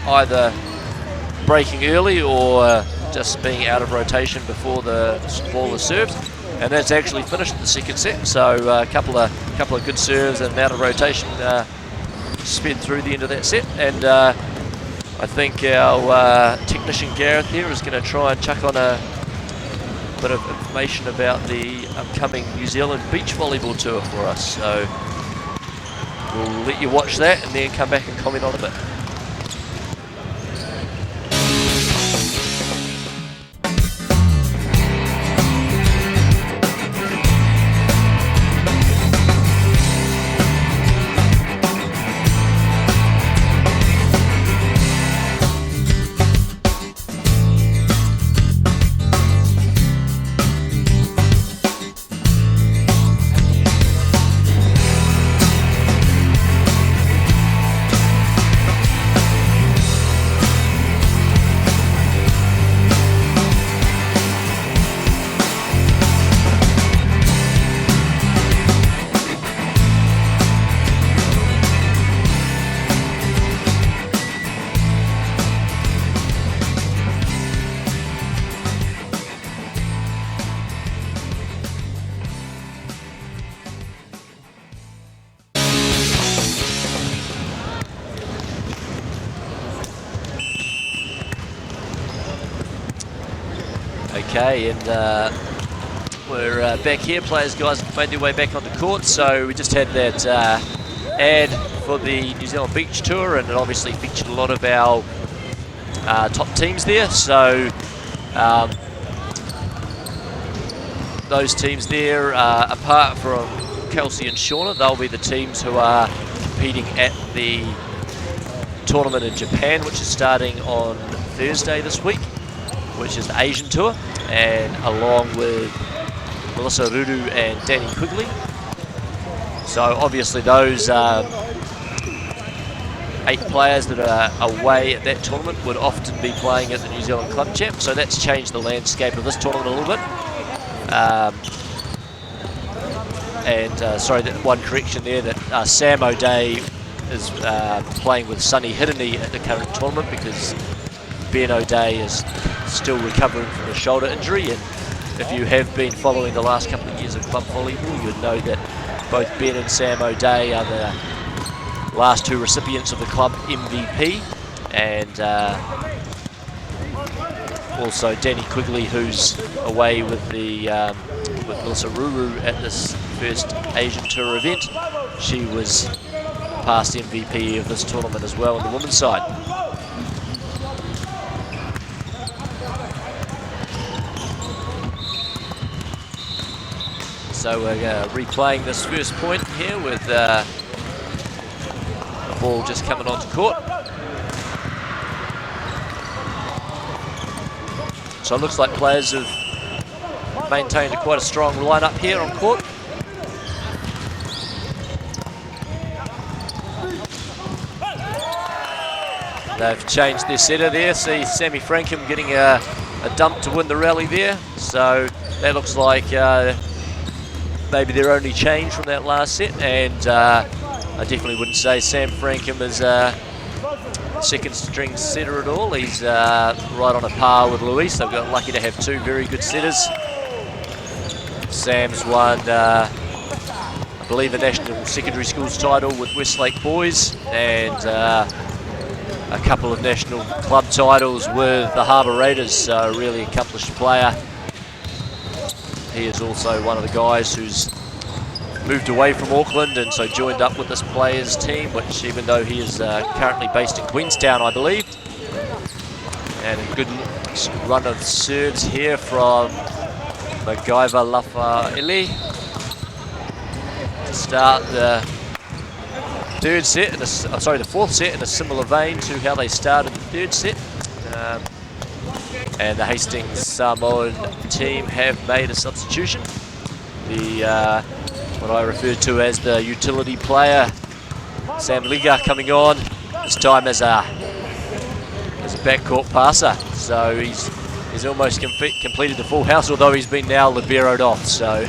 either breaking early or just being out of rotation before the ball is served. And that's actually finished the second set. So a couple of good serves and out of rotation sped through the end of that set. And I think our technician Gareth here is going to try and chuck on a bit of information about the upcoming New Zealand beach volleyball tour for us. So we'll let you watch that and then come back and comment on a bit. Okay, and we're back here. Players, guys, have made their way back onto court. So we just had that ad for the New Zealand Beach Tour, and it obviously featured a lot of our top teams there. So those teams there, apart from Kelsey and Shauna, they'll be the teams who are competing at the tournament in Japan, which is starting on Thursday this week, which is the Asian Tour, and along with Melissa Ruru and Danny Quigley. So obviously those 8 players that are away at that tournament would often be playing at the New Zealand Club Champ, so that's changed the landscape of this tournament a little bit. Sorry, that one correction there, that Sam O'Day is playing with Sonny Hirini at the current tournament, because Ben O'Day is still recovering from a shoulder injury, and if you have been following the last couple of years of club volleyball, you would know that both Ben and Sam O'Day are the last 2 recipients of the club MVP, and also Danny Quigley, who's away with the with Melissa Ruru at this first Asian Tour event. She was past MVP of this tournament as well on the women's side. So we're replaying this first point here with the ball just coming onto court. So it looks like players have maintained quite a strong lineup here on court. They've changed their setter there. See Sammy Frankham getting a dump to win the rally there. So that looks like maybe their only change from that last set, and I definitely wouldn't say Sam Frankham is a second string setter at all. He's right on a par with Luis. They've got lucky to have 2 very good setters. Sam's won, I believe, a national secondary schools title with Westlake Boys, and a couple of national club titles with the Harbour Raiders. So a really accomplished player. He is also one of the guys who's moved away from Auckland and so joined up with this Playaz team, which, even though he is currently based in Queenstown, I believe. And a good run of serves here from MacGyver Lafaele to start the third set, the fourth set, in a similar vein to how they started the third set. And the Hastings Samoan team have made a substitution. The what I referred to as the utility player, Sam Liga, coming on, this time as a backcourt passer. So he's almost completed the full house, although he's been now liberoed off. So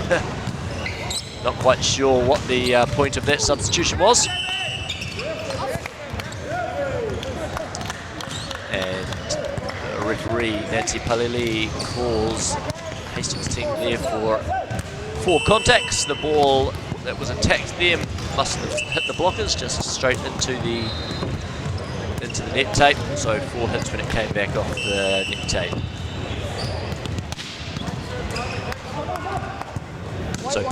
not quite sure what the point of that substitution was. Referee Nancy Palili calls Hastings team there for contacts. The ball that was attacked there mustn't have hit the blockers, just straight into the net tape. So 4 hits when it came back off the net tape. So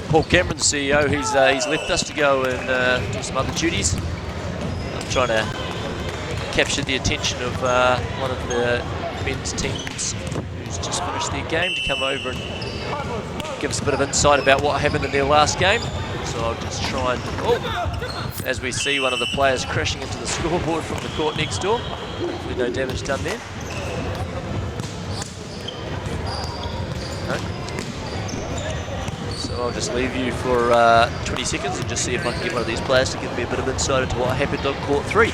Paul Cameron, the CEO, he's left us to go and do some other duties. I'm trying to captured the attention of one of the men's teams who's just finished their game to come over and give us a bit of insight about what happened in their last game. So I'll just try and, as we see one of the players crashing into the scoreboard from the court next door. Hopefully no damage done there. No. So I'll just leave you for 20 seconds and just see if I can get one of these players to give me a bit of insight into what happened on court 3.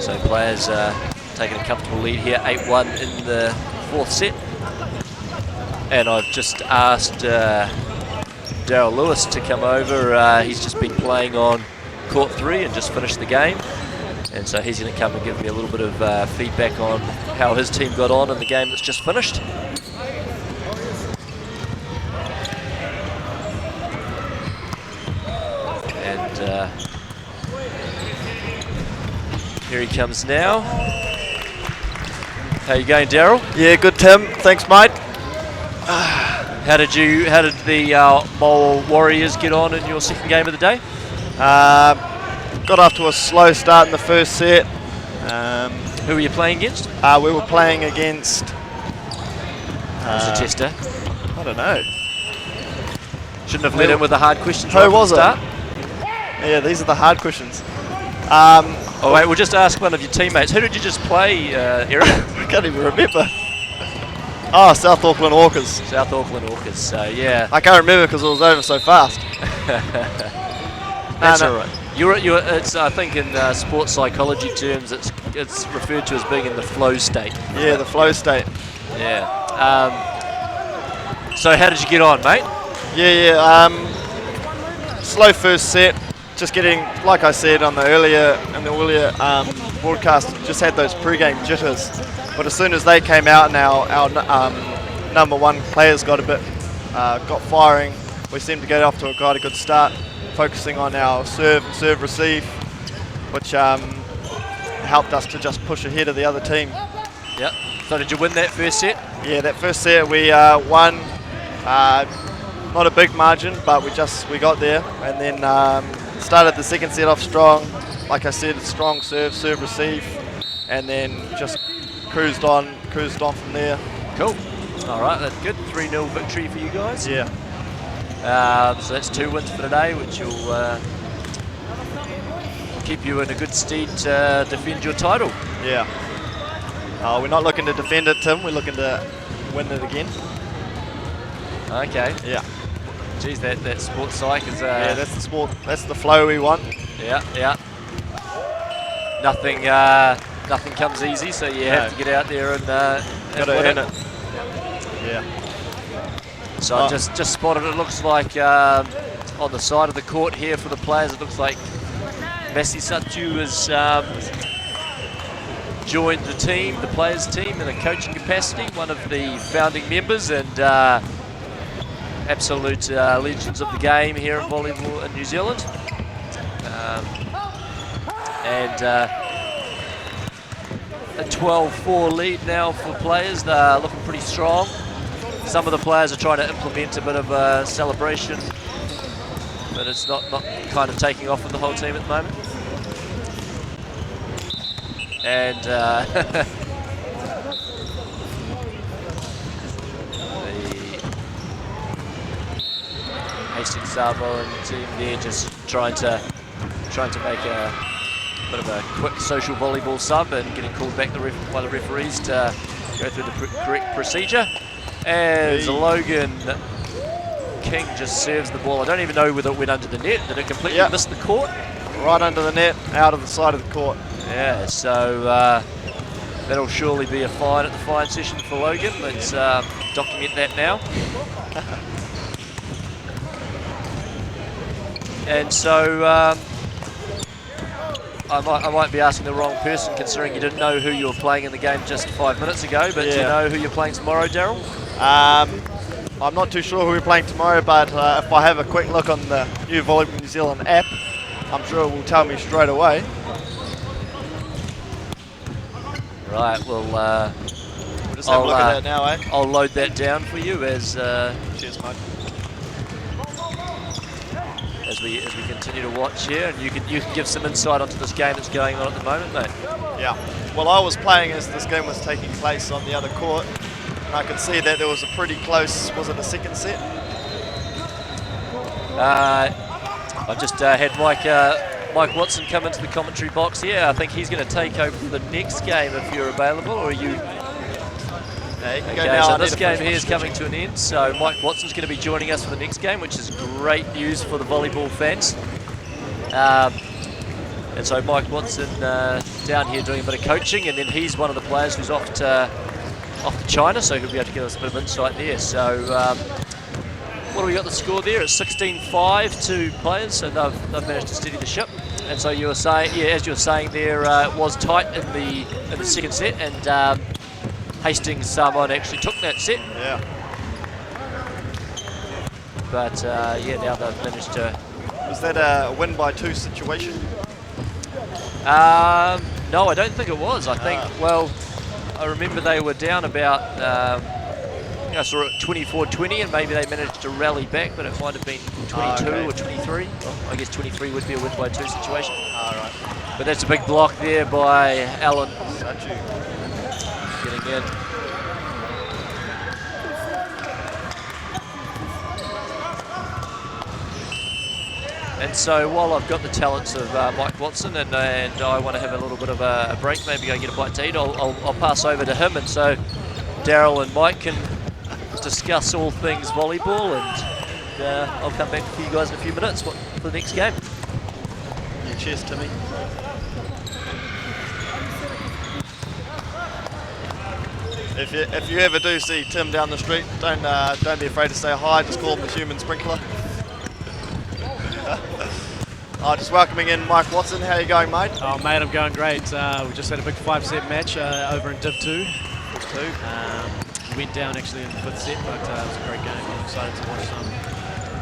So Playaz taking a comfortable lead here, 8-1 in the 4th set. And I've just asked Daryl Lewis to come over. He's just been playing on court 3 and just finished the game. And so he's going to come and give me a little bit of feedback on how his team got on in the game that's just finished. And here he comes now. How you going, Daryl? Yeah, good, Tim. Thanks, mate. How did the Mole Warriors get on in your second game of the day? Got off to a slow start in the first set. Who were you playing against? We were playing against... was a tester? I don't know. Shouldn't have led in with the hard questions. Who right was from the it? start. Yeah, these are the hard questions. Oh wait, we'll just ask one of your teammates. Who did you just play, Eric? I can't even remember. Oh, South Auckland Orcas. South Auckland Orcas. So yeah. I can't remember because it was over so fast. That's all right. It's I think in sports psychology terms, it's referred to as being in the flow state. Yeah, the flow state. Yeah. So how did you get on, mate? Yeah. Slow first set. Just getting, like I said in the earlier broadcast, just had those pre-game jitters. But as soon as they came out and our number one players got firing, we seemed to get off to quite a good start, focusing on our serve receive, which helped us to just push ahead of the other team. Yep. So did you win that first set? Yeah, that first set we won. Not a big margin, but we got there, and then started the second set off strong. Like I said, strong serve receive, and then just cruised on from there. Cool. All right, that's good. 3-0 victory for you guys. Yeah. So that's 2 wins for today, which will keep you in a good stead to defend your title. Yeah. We're not looking to defend it, Tim. We're looking to win it again. Okay. Yeah. Geez, that sports psych is... yeah, that's the sport. That's the flow we want. Yeah. Nothing comes easy, so you have to get out there and gotta win earn it. Yeah. So I just spotted, it looks like on the side of the court here for the Playaz, it looks like Messi Satju has joined the team, the Playaz team, in a coaching capacity, one of the founding members and absolute legends of the game here in volleyball in New Zealand. A 12-4 lead now for Playaz. They're looking pretty strong. Some of the players are trying to implement a bit of a celebration, but it's not kind of taking off with the whole team at the moment. And the Hastings Samoan team there just trying to make a bit of a quick social volleyball sub and getting called back by the referees to go through the correct procedure. As Logan King just serves the ball. I don't even know whether it went under the net. Did it completely miss the court? Right under the net, out of the side of the court. Yeah, so that'll surely be a fine at the fine session for Logan. Let's document that now. And so I might be asking the wrong person, considering you didn't know who you were playing in the game just 5 minutes ago, but do you know who you're playing tomorrow, Daryl? I'm not too sure who we're playing tomorrow, but if I have a quick look on the new Volleyball New Zealand app, I'm sure it will tell me straight away. Right, well, We'll just have a look at that now, eh? I'll load that down for you as Cheers, mate. as we continue to watch here, and you can give some insight onto this game that's going on at the moment, mate. Yeah. Well, I was playing as this game was taking place on the other court, and I could see that there was a pretty close. Was it a second set? I've just had Mike Watson come into the commentary box here. I think he's going to take over for the next game if you're available, or are you? Okay, so this game here is coming to an end, so Mike Watson's going to be joining us for the next game, which is great news for the volleyball fans. And so Mike Watson down here doing a bit of coaching, and then he's one of the players who's off to China, so he'll be able to give us a bit of insight there. So what do we got the score there? It's 16-5 to Playaz, so they've managed to steady the ship. And so you were saying, yeah, as you were saying there, it was tight in the second set, and Hastings Samoan actually took that set. Yeah. But yeah, now they've managed to. Was that a win by 2 situation? No, I don't think it was. I think, well, I remember they were down about, I saw it 24-20, and maybe they managed to rally back, but it might have been 22 or 23. Well, I guess 23 would be a win by 2 situation. Right. But that's a big block there by Alan. Getting in. And so while I've got the talents of Mike Watson and I want to have a little bit of a break, maybe go get a bite to eat, I'll pass over to him, and so Daryl and Mike can discuss all things volleyball, and I'll come back to you guys in a few minutes for the next game. Yeah, cheers, Timmy. If you ever do see Tim down the street, don't be afraid to say hi. Just call him the human sprinkler. Just welcoming in Mike Watson. How are you going, mate? Oh, mate, I'm going great. We just had a big 5-set match over in Div 2. We went down actually in the 5th set, but it was a great game. I'm excited to watch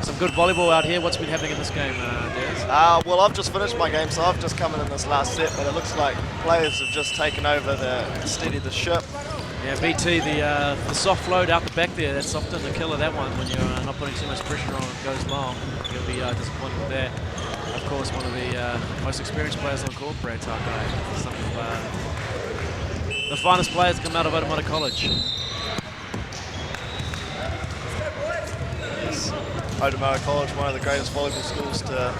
some good volleyball out here. What's been happening in this game, Daz? Well, I've just finished my game, so I've just come in this last set, but it looks like Playaz have just taken over to steady the ship. Yeah, BT, the soft load out the back there, that's often the killer, that one, when you're not putting too much pressure on and goes long. You'll be disappointed with that. Of course, one of the most experienced players on court, Brad Tauranga, some of the finest players come out of Otamoto College. Yes, Otamoto College, one of the greatest volleyball schools to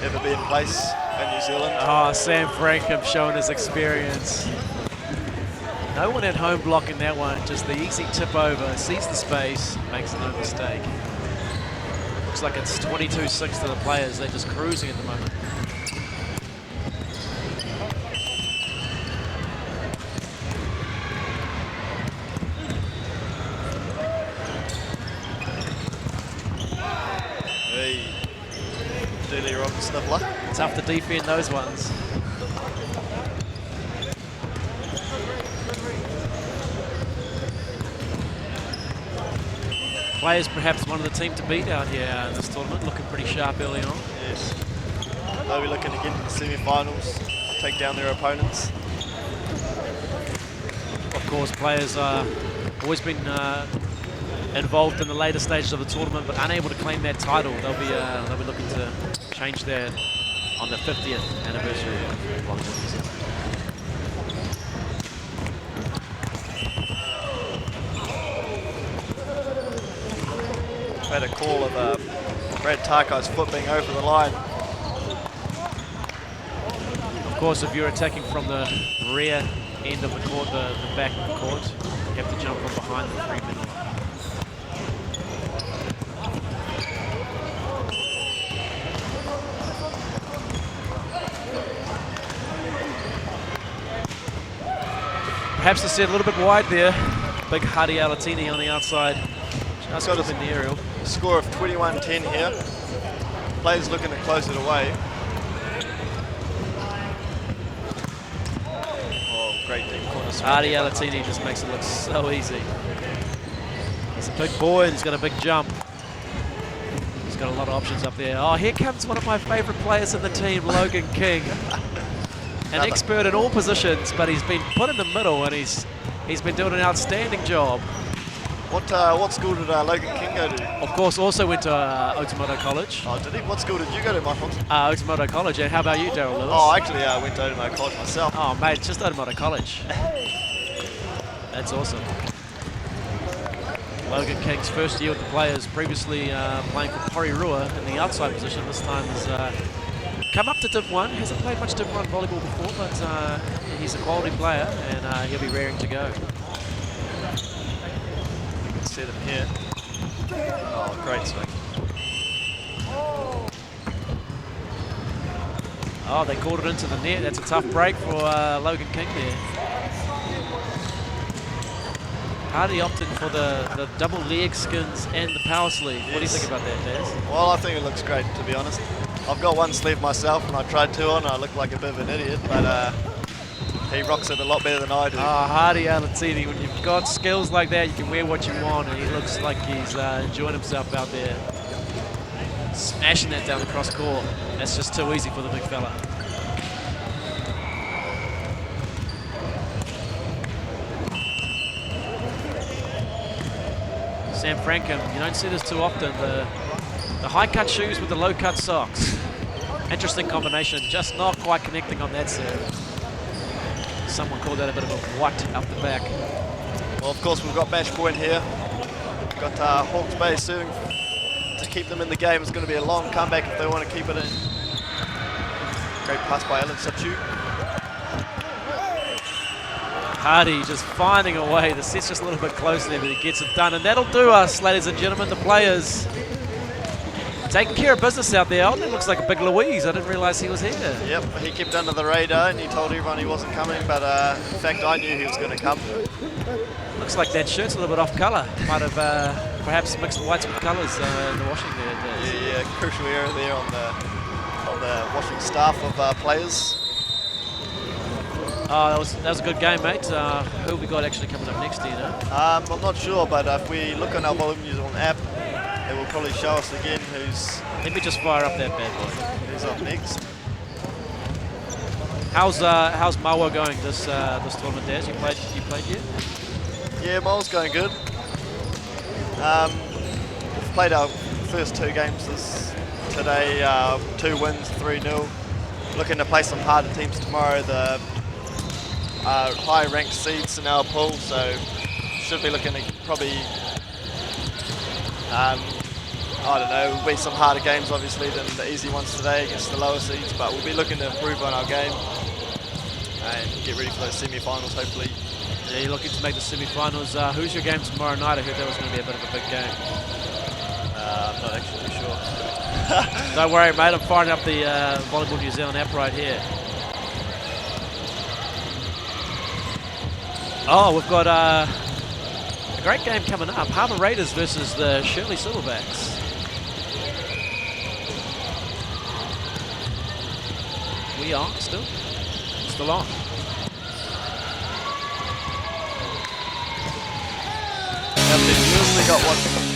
ever be in place in New Zealand. Oh, Sam Frankham showing his experience. No one at home blocking that one, just the easy tip over, sees the space, makes no mistake. Looks like it's 22-6 to the Playaz, they're just cruising at the moment. Hey, Dealey Rock Sniffler. Tough to defend those ones. Playaz perhaps one of the team to beat out here in this tournament, looking pretty sharp early on. Yes. They'll be looking to get to the semi-finals, take down their opponents. Of course, Playaz always been involved in the later stages of the tournament, but unable to claim that title. They'll be looking to change that on the 50th anniversary of Wellington, New Zealand. Had a call of Brad Tarkai's foot being over the line. Of course, if you're attacking from the rear end of the court, the back of the court, you have to jump from behind the 3-minute line. Perhaps to set a little bit wide there. Big Hardy Alatini on the outside. Just got in the aerial. A score of 21-10 here. Playaz looking to close it away. Oh, great deep corner swing. Hardy Alatini just makes it look so easy. He's a big boy and he's got a big jump. He's got a lot of options up there. Oh, here comes one of my favourite players in the team, Logan King. An expert in all positions, but he's been put in the middle and he's been doing an outstanding job. What school did Logan King go to? Of course, also went to Otamoto College. Oh, did he? What school did you go to, Michael? Otamoto College. And how about you, Daryl Lewis? Oh, actually, I went to Otamoto College myself. Oh, mate, just Otamoto College. That's awesome. Logan King's first year with the Playaz, previously playing for Porirua in the outside position. This time has come up to Div 1. Hasn't played much Div 1 volleyball before, but he's a quality player and he'll be raring to go. Set him here. Oh, great swing. Oh, they caught it into the net. That's a tough break for Logan King there. Hardy opted for the double leg skins and the power sleeve. What do you think about that, Daz? Well, I think it looks great, to be honest. I've got one sleeve myself, and I tried two on, and I look like a bit of an idiot, but he rocks it a lot better than I do. Oh, Hardy Alatini, when you've got skills like that, you can wear what you want, and he looks like he's enjoying himself out there. Smashing that down the cross court. That's just too easy for the big fella. Sam Frankham, you don't see this too often. The high cut shoes with the low cut socks. Interesting combination, just not quite connecting on that serve. Someone called that a bit of a what up the back. Well, of course, we've got match point here. We've got Hawke's Bay serving to keep them in the game. It's going to be a long comeback if they want to keep it in. Great pass by Alan Sachu. Hardy just finding a way. The set's just a little bit closer there, but he gets it done. And that'll do us, ladies and gentlemen. The Playaz taking care of business out there. Oh, that looks like a big Louise. I didn't realise he was here. Yep, he kept under the radar and he told everyone he wasn't coming, but in fact I knew he was going to come. Looks like that shirt's a little bit off colour. Might have perhaps mixed the whites with colours in the washing there. Yeah, crucial area there on the washing staff of Playaz. Oh, that was a good game, mate. Who have we got actually coming up next, do you know? I'm not sure, but if we look on our Volleyball New Zealand app, it will probably show us again who's Let me just fire up that bad boy. up next. How's Mawa going this tournament, Daz? You played yet? Yeah, Mole's going good. We've played our first two games today, 2 wins, 3-0. Looking to play some harder teams tomorrow. The high ranked seeds in our pool, so should be looking to probably I don't know, will be some harder games obviously than the easy ones today against the lower seeds, but we'll be looking to improve on our game and get ready for those semi-finals hopefully. Yeah, you're looking to make the semi-finals. Who's your game tomorrow night? I heard that was going to be a bit of a big game. I'm not actually sure. Don't worry, mate. I'm firing up the Volleyball New Zealand app right here. Oh, we've got a great game coming up. Harbour Raiders versus the Shirley Silverbacks. We are still on. They've only got one.